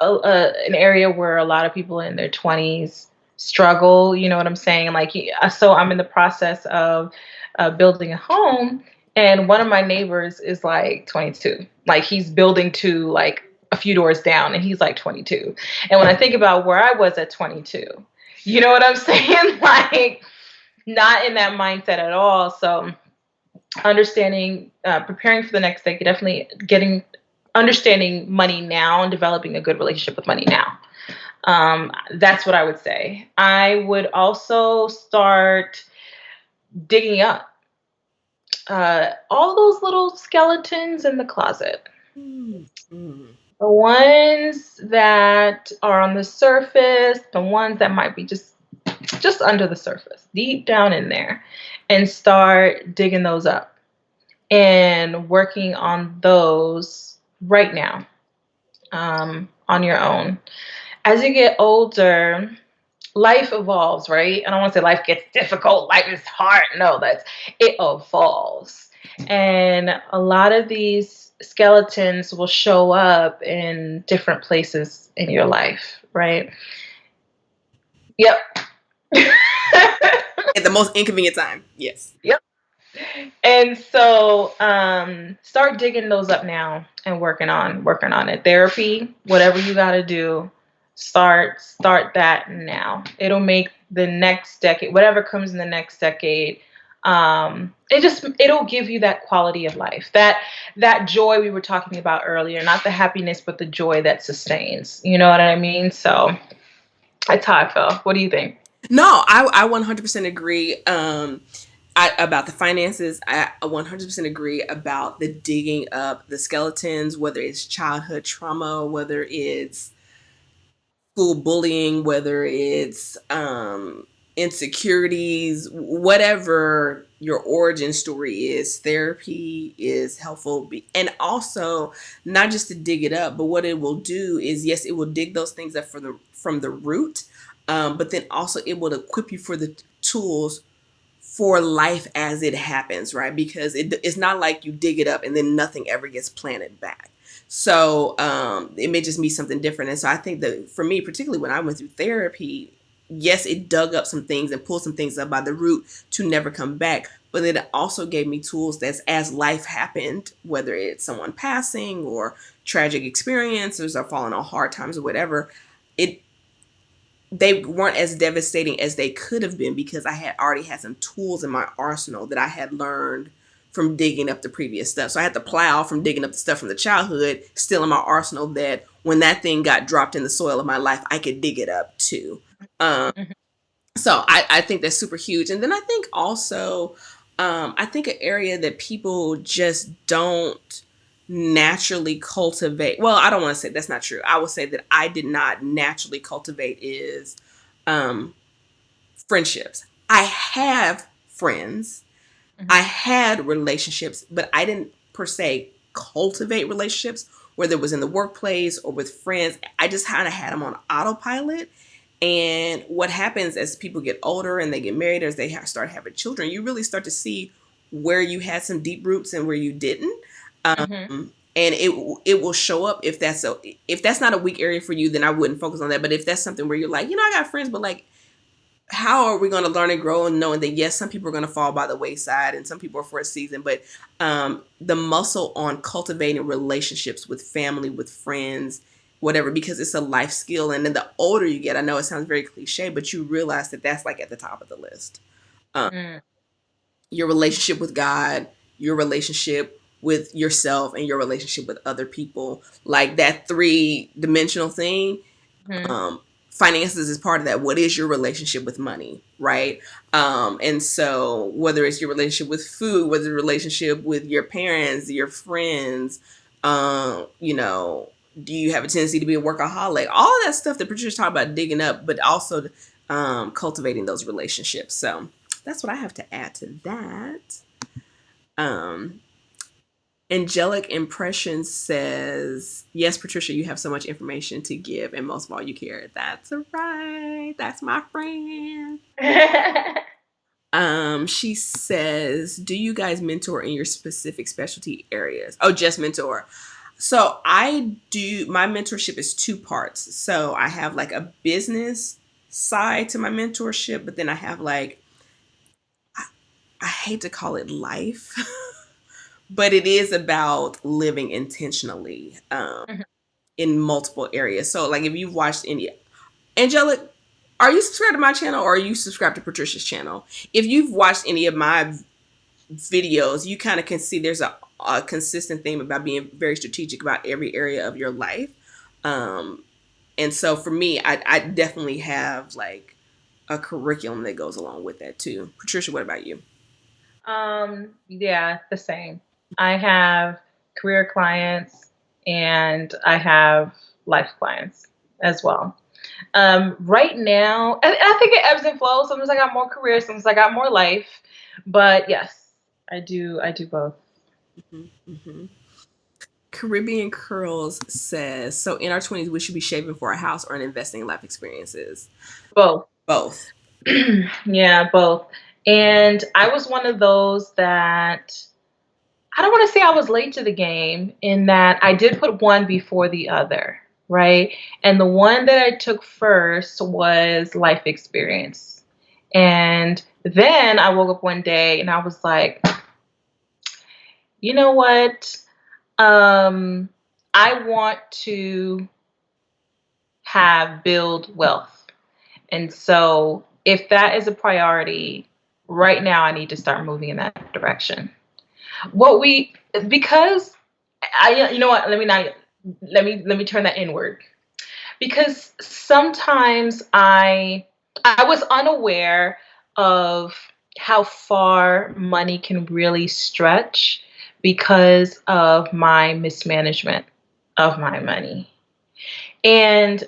an area where a lot of people in their 20s struggle. You know what I'm saying? Like, so I'm in the process of building a home, and one of my neighbors is like 22. Like, he's building to like a few doors down, and he's like 22. And when I think about where I was at 22, you know what I'm saying? Like, not in that mindset at all. So understanding, preparing for the next decade, definitely getting understanding money now and developing a good relationship with money now. That's what I would say. I would also start digging up all those little skeletons in the closet. Mm-hmm. The ones that are on the surface, the ones that might be just under the surface, deep down in there, and start digging those up and working on those right now, on your own. As you get older, life evolves, right? I don't want to say life gets difficult, life is hard. No, that's it evolves. And a lot of these skeletons will show up in different places in your life, right? Yep. At the most inconvenient time. Yes. Yep. And so start digging those up now and working on it. Therapy, whatever you got to do, start that now. It'll make the next decade, whatever comes in the next decade, it'll give you that quality of life, that joy we were talking about earlier, not the happiness but the joy that sustains. You know what I mean? So that's how I feel. What do you think? No, I 100% agree. About the finances. I 100% agree about the digging up the skeletons, whether it's childhood trauma, whether it's school bullying, whether it's insecurities, whatever your origin story is, therapy is helpful. And also, not just to dig it up, but what it will do is, yes, it will dig those things up from the root, but then also it will equip you for the tools for life as it happens, right? Because it's not like you dig it up and then nothing ever gets planted back. So it may just be something different. And so I think that for me, particularly when I went through therapy, yes, it dug up some things and pulled some things up by the root to never come back. But it also gave me tools that's as life happened, whether it's someone passing or tragic experiences or falling on hard times or whatever, it they weren't as devastating as they could have been because I had already had some tools in my arsenal that I had learned from digging up the previous stuff. So I had to plow from digging up the stuff from the childhood, still in my arsenal, that when that thing got dropped in the soil of my life, I could dig it up too. Um, Mhm. so I think that's super huge. And then I think also, I think an area that people just don't naturally cultivate. Well, I don't want to say that's not true. I would say that I did not naturally cultivate is um, friendships. I have friends, I Mhm. had relationships, but I didn't per se cultivate relationships, whether it was in the workplace or with friends. I just kind of had them on autopilot. And what happens as people get older and they get married, or as they start having children, you really start to see where you had some deep roots and where you didn't. Mhm. And it will show up if that's not a weak area for you, then I wouldn't focus on that. But if that's something where you're like, I got friends, but like, how are we going to learn and grow, and knowing that yes, some people are going to fall by the wayside and some people are for a season, but the muscle on cultivating relationships with family, with friends, whatever, because it's a life skill. And then the older you get, I know it sounds very cliche, but you realize that that's like at the top of the list. um, Mm. your relationship with God, your relationship with yourself, and your relationship with other people, like that three-dimensional thing. Mhm. um, Finances is part of that. What is your relationship with money, right? And so whether it's your relationship with food, whether it's a relationship with your parents, your friends, you know, do you have a tendency to be a workaholic? All of that stuff that Patricia talked about digging up, but also cultivating those relationships. So that's what I have to add to that. Um, Angelic Impression says, yes, Patricia, you have so much information to give, and most of all, you care. That's right. That's my friend. She says, do you guys mentor in your specific specialty areas? Oh, just mentor. So I do, my mentorship is two parts. So I have like a business side to my mentorship, but then I have like, I hate to call it life, but it is about living intentionally. Mhm. In multiple areas. So, like, if you've watched any, Angelic, are you subscribed to my channel or are you subscribed to Patricia's channel? If you've watched any of my videos, you kind of can see there's a consistent theme about being very strategic about every area of your life. Um, and so for me, I definitely have like a curriculum that goes along with that too. Patricia, what about you? Yeah, the same. I have career clients and I have life clients as well. Right now, I think it ebbs and flows. Sometimes I got more career, sometimes I got more life. But yes, I do both. Mm-hmm. Caribbean Curls says, so in our 20s, we should be shaving for a house or investing in life experiences. Both. Both. Yeah, both. And I was one of those that I don't want to say I was late to the game in that I did put one before the other, right? And the one that I took first was life experience. And then I woke up one day and I was like, you know what? Um, I want to have build wealth. And so if that is a priority, right now I need to start moving in that direction. What we because I you know what, let me turn that inward. Because sometimes I I was unaware of how far money can really stretch because of my mismanagement of my money. And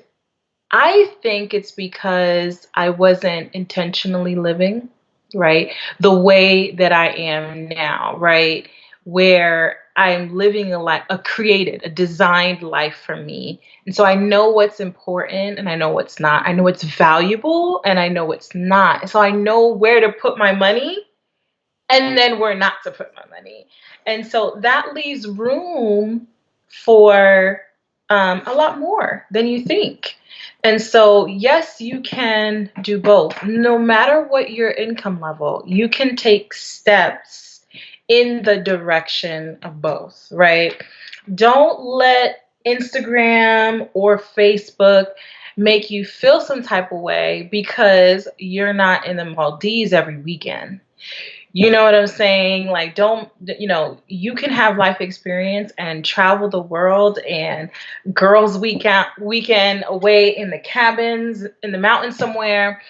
I think it's because I wasn't intentionally living, right? The way that I am now, right? Where I'm living a life, a created, a designed life for me. And so I know what's important and I know what's not. I know what's valuable and I know what's not. So I know where to put my money and then where not to put my money. And so that leaves room for a lot more than you think. And so, yes, you can do both. No matter what your income level, you can take steps in the direction of both, right? Don't let Instagram or Facebook make you feel some type of way because you're not in the Maldives every weekend. You know what I'm saying? Like, don't, you can have life experience and travel the world and weekend away in the cabins in the mountains somewhere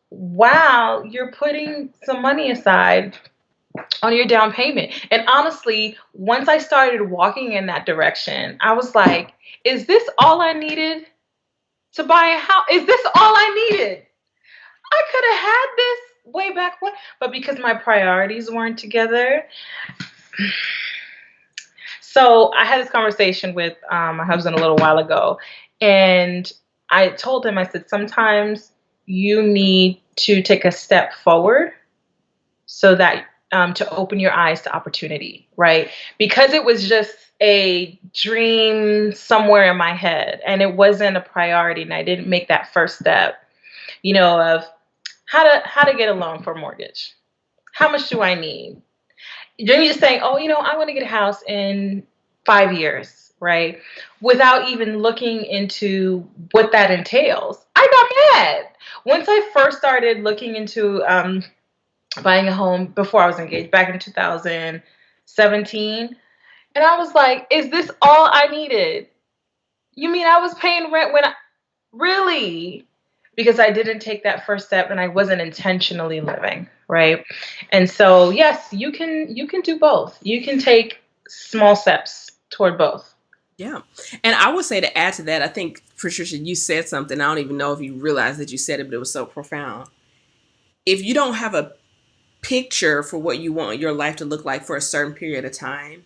while you're putting some money aside on your down payment. And honestly, once I started walking in that direction, I was like, is this all I needed to buy a house? Is this all I needed? I could have had this way back when, but because my priorities weren't together. So I had this conversation with my husband a little while ago, and I told him, I said, sometimes you need to take a step forward so that to open your eyes to opportunity, right? Because it was just a dream somewhere in my head and it wasn't a priority and I didn't make that first step, of how to get a loan for a mortgage. How much do I need? Then you're just saying, oh, I want to get a house in 5 years, right? Without even looking into what that entails. I got mad. Once I first started looking into buying a home before I was engaged back in 2017, and I was like, is this all I needed? You mean I was paying rent when really? Because I didn't take that first step and I wasn't intentionally living, right? And so, yes, you can do both. You can take small steps toward both. Yeah. And I would say, to add to that, I think, Patricia, you said something. I don't even know if you realized that you said it, but it was so profound. If you don't have a picture for what you want your life to look like for a certain period of time,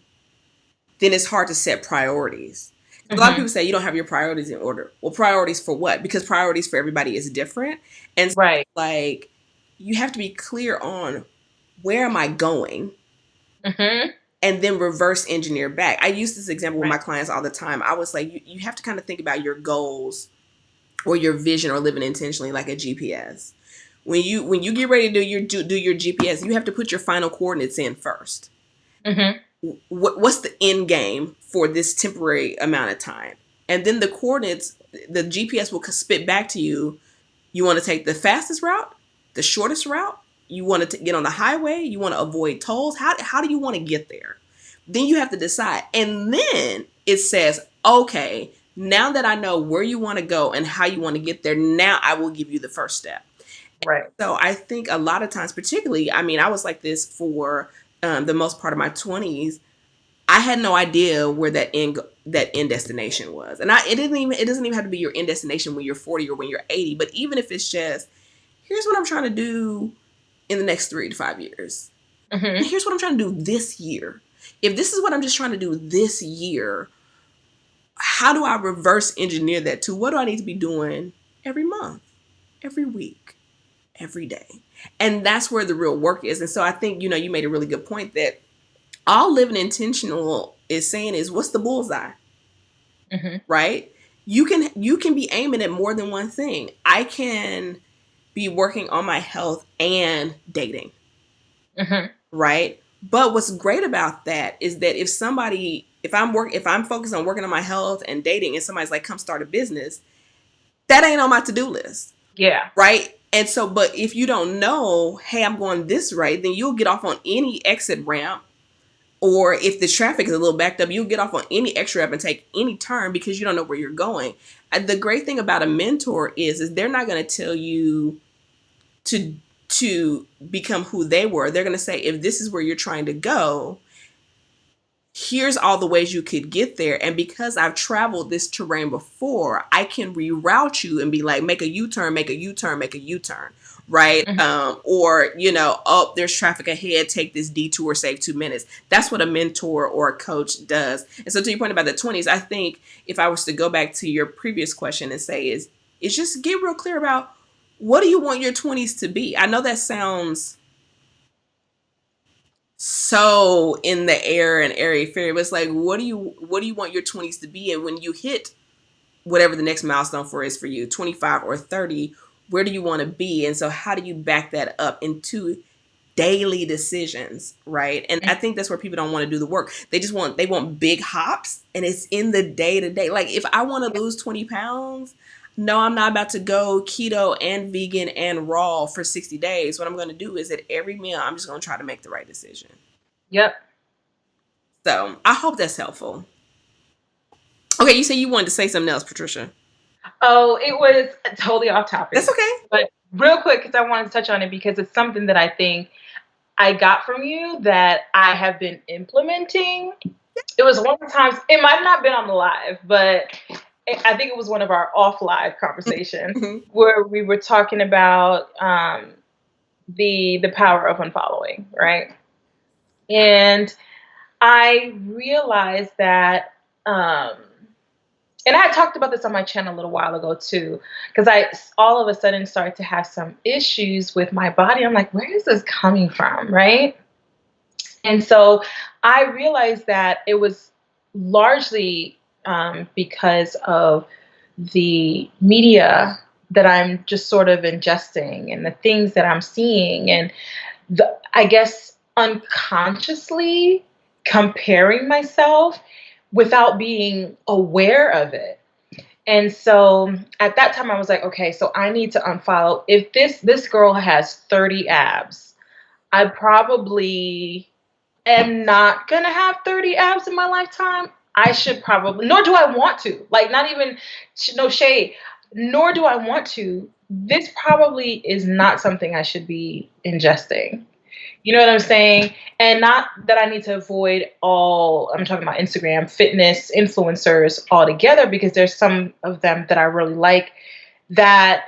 then it's hard to set priorities. A lot of Hmm. people say you don't have your priorities in order. Well, priorities for what? Because priorities for everybody is different. And so, Right. like, you have to be clear on, where am I going? Hmm. And then reverse engineer back. I use this example with my Right. clients all the time. I was like, you have to kind of think about your goals or your vision or living intentionally like a GPS. When you get ready to do your GPS, you have to put your final coordinates in first. Hmm. What's the end game for this temporary amount of time? And then the coordinates, the GPS will spit back to you. You want to take the fastest route, the shortest route? You want to get on the highway? You want to avoid tolls? How do you want to get there? Then you have to decide. And then it says, okay, now that I know where you want to go and how you want to get there, now I will give you the first step. Right. So I think a lot of times, particularly, I mean, I was like this for the most part of my 20s. I had no idea where that end destination was, and it doesn't even have to be your end destination when you're 40 or when you're 80. But even if it's just, here's what I'm trying to do in the next 3 to 5 years, and Hmm. here's what I'm trying to do this year. If this is what I'm just trying to do this year, how do I reverse engineer that to what do I need to be doing every month, every week, every day? And that's where the real work is. And so I think, you made a really good point that all living intentional is saying is, what's the bullseye, Hmm. right? You can be aiming at more than one thing. I can be working on my health and dating, Hmm. right? But what's great about that is that if I'm focused on working on my health and dating, and somebody's like, come start a business, that ain't on my to-do list, Yeah. right? And so, but if you don't know, hey, I'm going this way, then you'll get off on any exit ramp Or if the traffic is a little backed up, you'll get off on any extra up and take any turn because you don't know where you're going. The great thing about a mentor is they're not going to tell you to become who they were. They're going to say, if this is where you're trying to go, here's all the ways you could get there. And because I've traveled this terrain before, I can reroute you and be like, make a U-turn, make a U-turn, make a U-turn. Right. Mhm. Or, oh, there's traffic ahead, take this detour, save 2 minutes. That's what a mentor or a coach does. And so to your point about the 20s, I think if I was to go back to your previous question and say is just get real clear about what do you want your 20s to be? I know that sounds so in the air and airy fairy, but it's like, what do you want your 20s to be? And when you hit whatever the next milestone is for you, 25 or 30, where do you want to be? And so how do you back that up into daily decisions, right? And I think that's where people don't want to do the work. They want big hops, and it's in the day to day. Like if I want to lose 20 pounds, no, I'm not about to go keto and vegan and raw for 60 days. What I'm going to do is at every meal, I'm just going to try to make the right decision. Yep. So I hope that's helpful. Okay, you said you wanted to say something else, Patricia. Oh, it was totally off topic. That's okay. But real quick, because I wanted to touch on it because it's something that I think I got from you that I have been implementing. It was one of the times, it might not have been on the live, but I think it was one of our off live conversations where we were talking about the power of unfollowing, right? And I realized that, and I had talked about this on my channel a little while ago too, because I all of a sudden started to have some issues with my body. I'm like, where is this coming from, right? And so I realized that it was largely because of the media that I'm just sort of ingesting and the things that I'm seeing, and I guess unconsciously comparing myself without being aware of it. And so at that time I was like, okay, so I need to unfollow. If this girl has 30 abs, I probably am not going to have 30 abs in my lifetime. I should probably, nor do I want to, like, not even, no shade, nor do I want to. This probably is not something I should be ingesting. You know what I'm saying? And not that I need to avoid all, I'm talking about Instagram fitness influencers altogether, because there's some of them that I really like that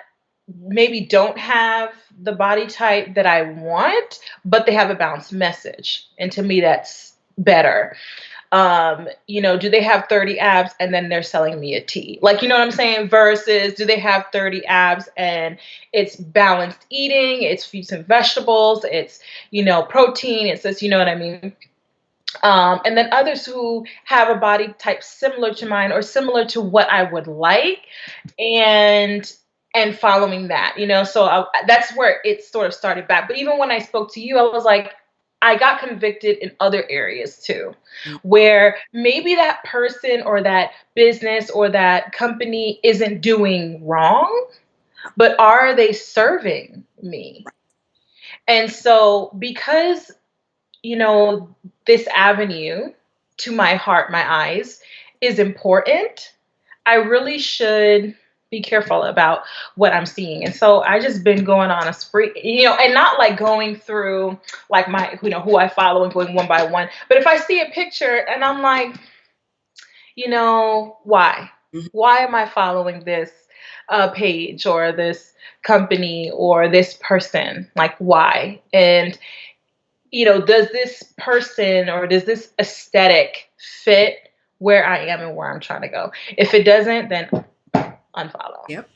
maybe don't have the body type that I want, but they have a balanced message. And to me, that's better. Do they have 30 abs and then they're selling me a tea? Like, you know what I'm saying? Versus, do they have 30 abs and it's balanced eating, it's fruits and vegetables, it's, protein, it's this, you know what I mean? And then others who have a body type similar to mine or similar to what I would like, and following that, so that's where it sort of started back. But even when I spoke to you, I was like, I got convicted in other areas too, where maybe that person or that business or that company isn't doing wrong, but are they serving me? And so because, this avenue to my heart, my eyes, is important, I really should be careful about what I'm seeing. And so I just been going on a spree, and not like going through like my, who I follow and going one by one. But if I see a picture and I'm like, why? Why am I following this page or this company or this person? Like, why? And does this person or does this aesthetic fit where I am and where I'm trying to go? If it doesn't, then unfollow. Yep.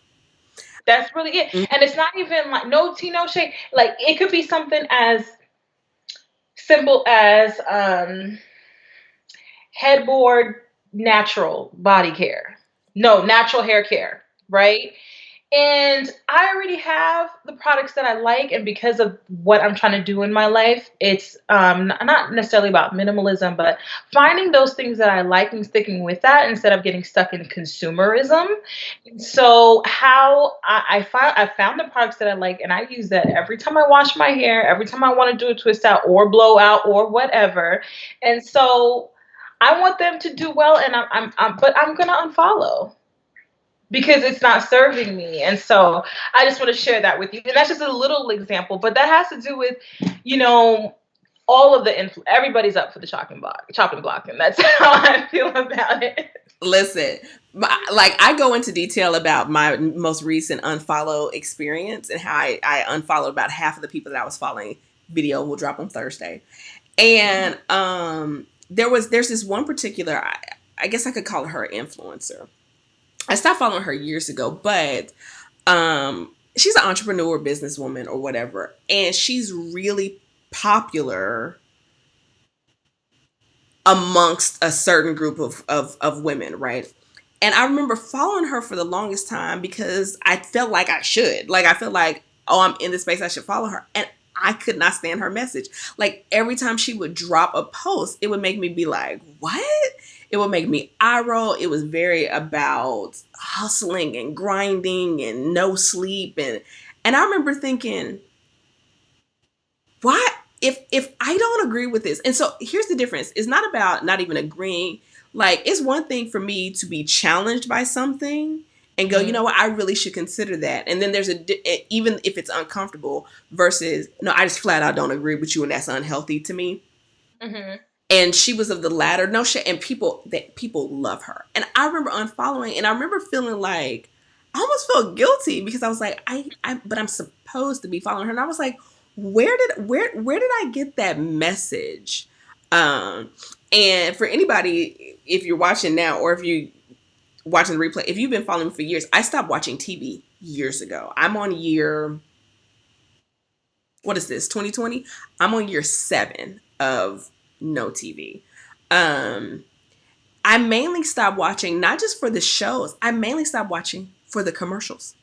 That's really it. And it's not even like no tea, no shade. Like it could be something as simple as headboard natural body care. No, natural hair care, right? And I already have the products that I like, and because of what I'm trying to do in my life, it's not necessarily about minimalism, but finding those things that I like and sticking with that instead of getting stuck in consumerism. So how I found the products that I like, and I use that every time I wash my hair, every time I want to do a twist out or blow out or whatever. And so I want them to do well, and but I'm gonna unfollow because it's not serving me. And so I just want to share that with you. And that's just a little example, but that has to do with, you know, all of everybody's up for the chopping block, and that's how I feel about it. Listen, like I go into detail about my most recent unfollow experience and how I unfollowed about half of the people that I was following. Video will drop on Thursday. And there's this one particular, I guess I could call her influencer. I stopped following her years ago, but she's an entrepreneur, businesswoman, or whatever, and she's really popular amongst a certain group of women, right? And I remember following her for the longest time because I felt like I should. Like I felt like, oh, I'm in this space, I should follow her. And I could not stand her message. Like every time she would drop a post, it would make me be like, what? It would make me eye roll. It was very about hustling and grinding and no sleep. And I remember thinking, why if I don't agree with this? And so here's the difference. It's not about not even agreeing. Like it's one thing for me to be challenged by something and go, you know what, I really should consider that. And then there's even if it's uncomfortable versus no, I just flat out don't agree with you and that's unhealthy to me. Mm-hmm. And she was of the latter. No shit. And people love her. And I remember unfollowing, and I remember feeling like I almost felt guilty because I was like, but I'm supposed to be following her. And I was like, where did I get that message? And for anybody, if you're watching now or if you watching the replay, if you've been following me for years, I stopped watching TV years ago. I'm on year, what is this, 2020? I'm on year 7 of no TV. I mainly stopped watching not just for the shows. I mainly stopped watching for the commercials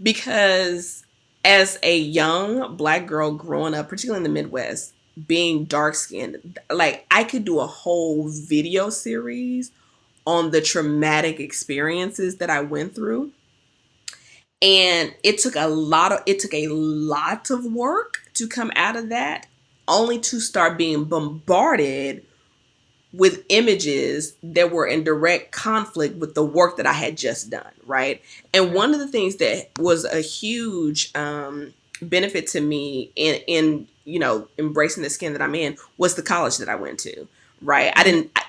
because as a young black girl growing up, particularly in the Midwest, being dark skinned, like I could do a whole video series on the traumatic experiences that I went through. And it took a lot of work to come out of that, only to start being bombarded with images that were in direct conflict with the work that I had just done, right? And one of the things that was a huge benefit to me in embracing the skin that I'm in was the college that I went to, right?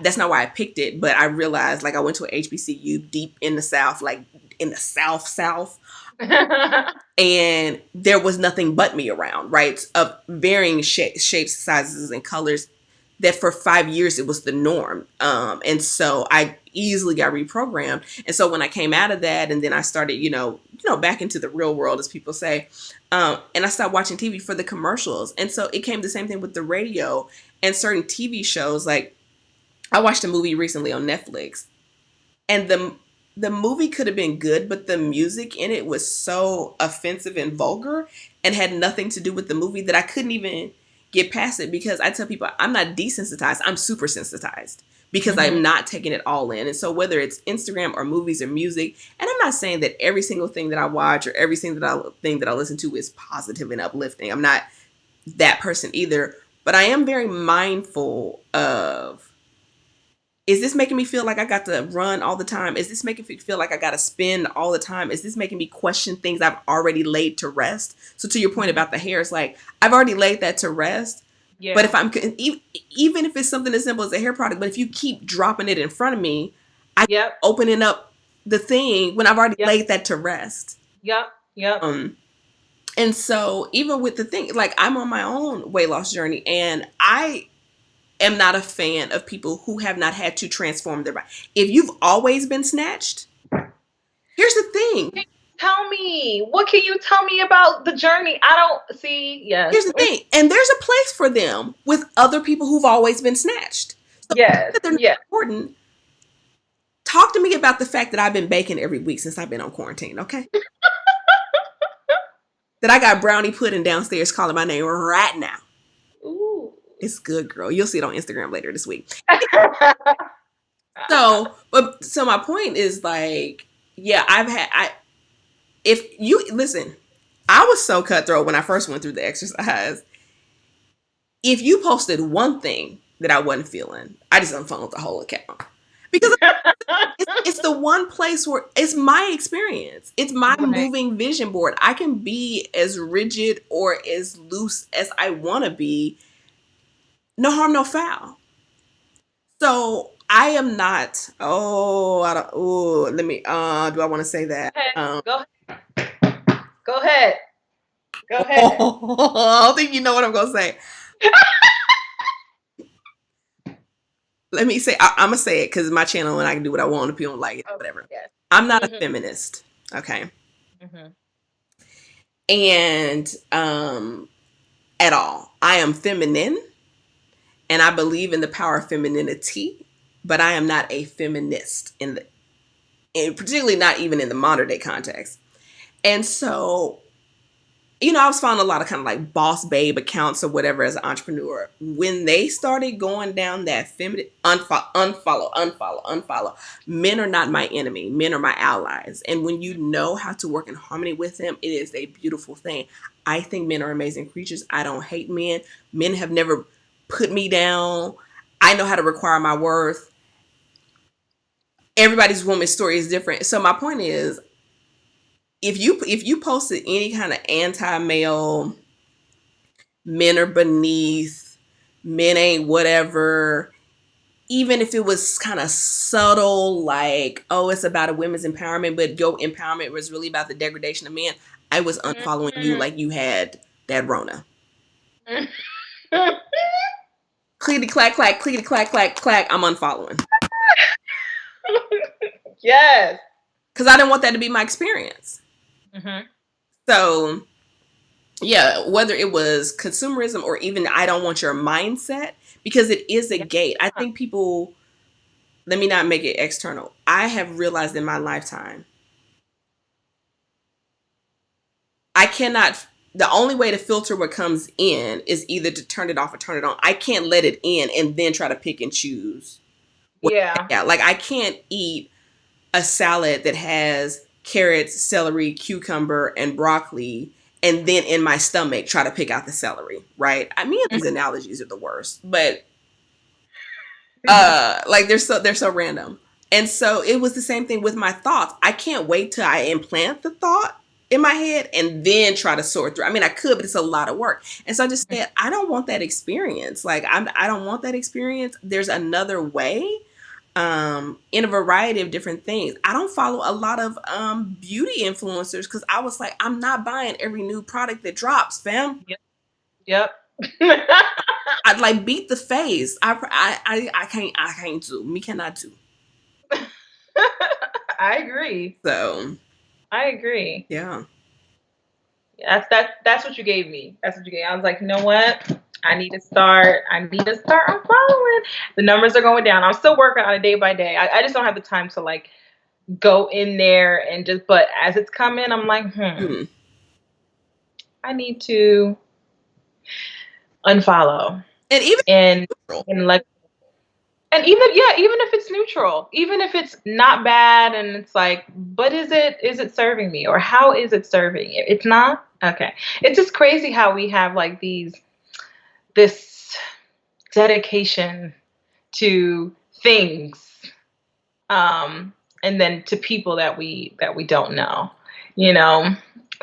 That's not why I picked it, but I realized like I went to an HBCU deep in the South, like in the South. And there was nothing but me around, right? Of varying shapes, sizes, and colors. That for 5 years it was the norm, and so I easily got reprogrammed. And so when I came out of that, and then I started, back into the real world, as people say, and I stopped watching TV for the commercials. And so it came the same thing with the radio and certain TV shows. Like I watched a movie recently on Netflix, and the movie could have been good, but the music in it was so offensive and vulgar and had nothing to do with the movie that I couldn't even get past it, because I tell people I'm not desensitized, I'm super sensitized because I'm not taking it all in. And so whether it's Instagram or movies or music, and I'm not saying that every single thing that I watch or every single thing that I listen to is positive and uplifting. I'm not that person either, but I am very mindful of, is this making me feel like I got to run all the time? Is this making me feel like I got to spin all the time? Is this making me question things I've already laid to rest? So to your point about the hair, it's like, I've already laid that to rest. Yeah. But if I'm, even if it's something as simple as a hair product, but if you keep dropping it in front of me, I keep opening up the thing when I've already laid that to rest. Yep. And so even with the thing, like I'm on my own weight loss journey, and I am not a fan of people who have not had to transform their body. If you've always been snatched, here's the thing. Tell me, what can you tell me about the journey? I don't see. Yes. Here's the thing. And there's a place for them with other people who've always been snatched. So yes. that they're not important. Talk to me about the fact that I've been baking every week since I've been on quarantine, okay? That I got brownie pudding downstairs calling my name right now. Ooh. It's good, girl. You'll see it on Instagram later this week. So my point is like, yeah, if you listen, I was so cutthroat when I first went through the exercise. If you posted one thing that I wasn't feeling, I just unfollowed the whole account because it's the one place where it's my experience. It's my Right. moving vision board. I can be as rigid or as loose as I want to be. No harm, no foul. So I am not. Oh, I don't. Oh, let me. Do I want to say that? Okay. Go go ahead. Go ahead. I don't think you know what I'm gonna say. Let me say. I'm gonna say it because it's my channel and I can do what I want. If people don't like it, Okay. whatever. Yes. I'm not a Mhm. feminist. Okay. Mhm. And at all. I am feminine and I believe in the power of femininity, but I am not a feminist and particularly not even in the modern day context. And so, I was following a lot of kind of like boss babe accounts or whatever as an entrepreneur. When they started going down that feminine unfollow. Men are not my enemy. Men are my allies. And when you know how to work in harmony with them, it is a beautiful thing. I think men are amazing creatures. I don't hate men. Men have never put me down. I know how to require my worth. Everybody's woman's story is different. So my point is, if you posted any kind of anti-male, men are beneath, men ain't whatever, even if it was kind of subtle, like, oh, it's about a women's empowerment, but your empowerment was really about the degradation of men, I was unfollowing you Mhm. like you had that Rona. Clickety clack clack, clickety clack clack clack, I'm unfollowing. Yes. Because I didn't want that to be my experience. Mhm. So yeah, whether it was consumerism or even I don't want your mindset, because it is a Yeah. gate. I think people, let me not make it external. I have realized in my lifetime, I cannot, the only way to filter what comes in is either to turn it off or turn it on. I can't let it in and then try to pick and choose. Yeah. Yeah, like I can't eat a salad that has carrots, celery, cucumber, and broccoli, and then in my stomach try to pick out the celery, right? I mean, these analogies are the worst, but like they're so random. And so it was the same thing with my thoughts. I can't wait till I implant the thought in my head and then try to sort through. I mean, I could, but it's a lot of work. And so I just said, I don't want that experience. Like I don't want that experience. There's another way, in a variety of different things. I don't follow a lot of beauty influencers because I was like, I'm not buying every new product that drops, fam. Yep. Yep. I'd like beat the face. I can't do. Me cannot do. I agree. So I agree. yeah. That's what you gave me. That's what you gave. I was like, you know what? I need to start unfollowing. The numbers are going down. I'm still working on it day by day. I just don't have the time to like go in there and just, but as it's coming, I'm like, Hmm. I need to unfollow And even and neutral. and let, and even if it's neutral, even if it's not bad and it's like, but is it serving me, or how is it serving you? It's not. Okay. It's just crazy how we have like this dedication to things, and then to people that we don't know, you know.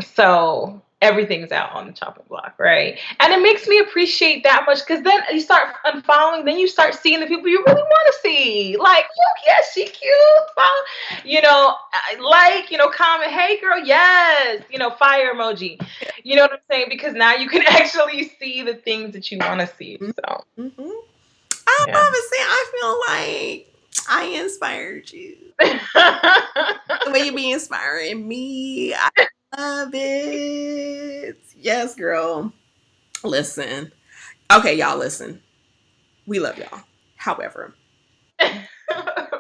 So everything's out on the chopping block, right? And it makes me appreciate that much, because then you start unfollowing, then you start seeing the people you really want to see, like, oh yes, she cute, follow, comment, hey girl, yes, fire emoji, you know what I'm saying, because now you can actually see the things that you want to see. So Mm-hmm. I yeah. love it. See, I feel like I inspired you. The way you be inspiring me. I love it. Yes, girl. Listen. Okay, y'all, listen. We love y'all. However,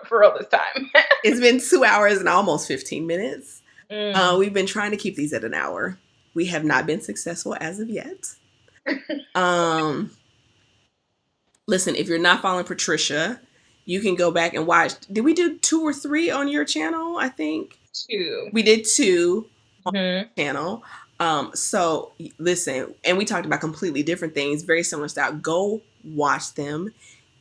for real this time. It's been 2 hours and almost 15 minutes. Mm. We've been trying to keep these at an hour. We have not been successful as of yet. Um, Listen, if you're not following Partricia, you can go back and watch. Did we do 2 or 3 on your channel? I think 2. we did 2 on Mhm. the channel. So listen, and we talked about completely different things, very similar style. Go watch them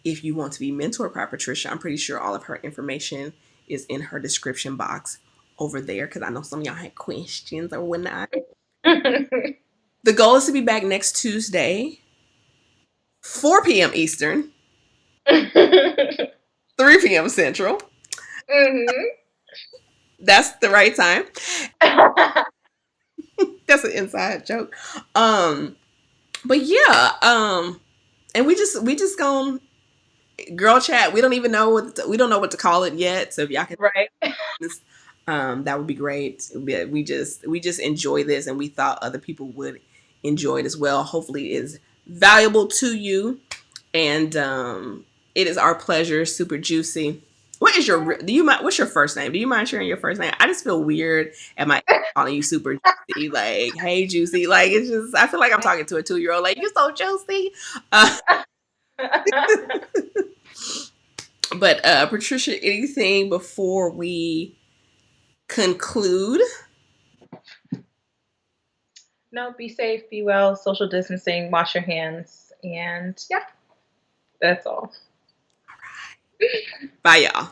if you want to be mentored by Partricia. I'm pretty sure all of her information is in her description box over there because I know some of y'all had questions or whatnot. The goal is to be back next Tuesday, 4 p.m. Eastern, 3 p.m. Central. Mhm. That's the right time. That's an inside joke. But yeah, and we just gonna girl chat. We don't even know we don't know what to call it yet. So if y'all can, Right. that would be great. We just enjoy this, and we thought other people would enjoy it as well. Hopefully, it is valuable to you, and it is our pleasure. Super juicy. What is your? Do you mind? What's your first name? Do you mind sharing your first name? I just feel weird at my calling you super juicy. Like, hey, juicy. Like, it's just. I feel like I'm talking to a 2-year-old. Like, you're so juicy. Uh, but Partricia, anything before we conclude? No, be safe, be well, social distancing, wash your hands, and yeah, that's all. Bye, y'all.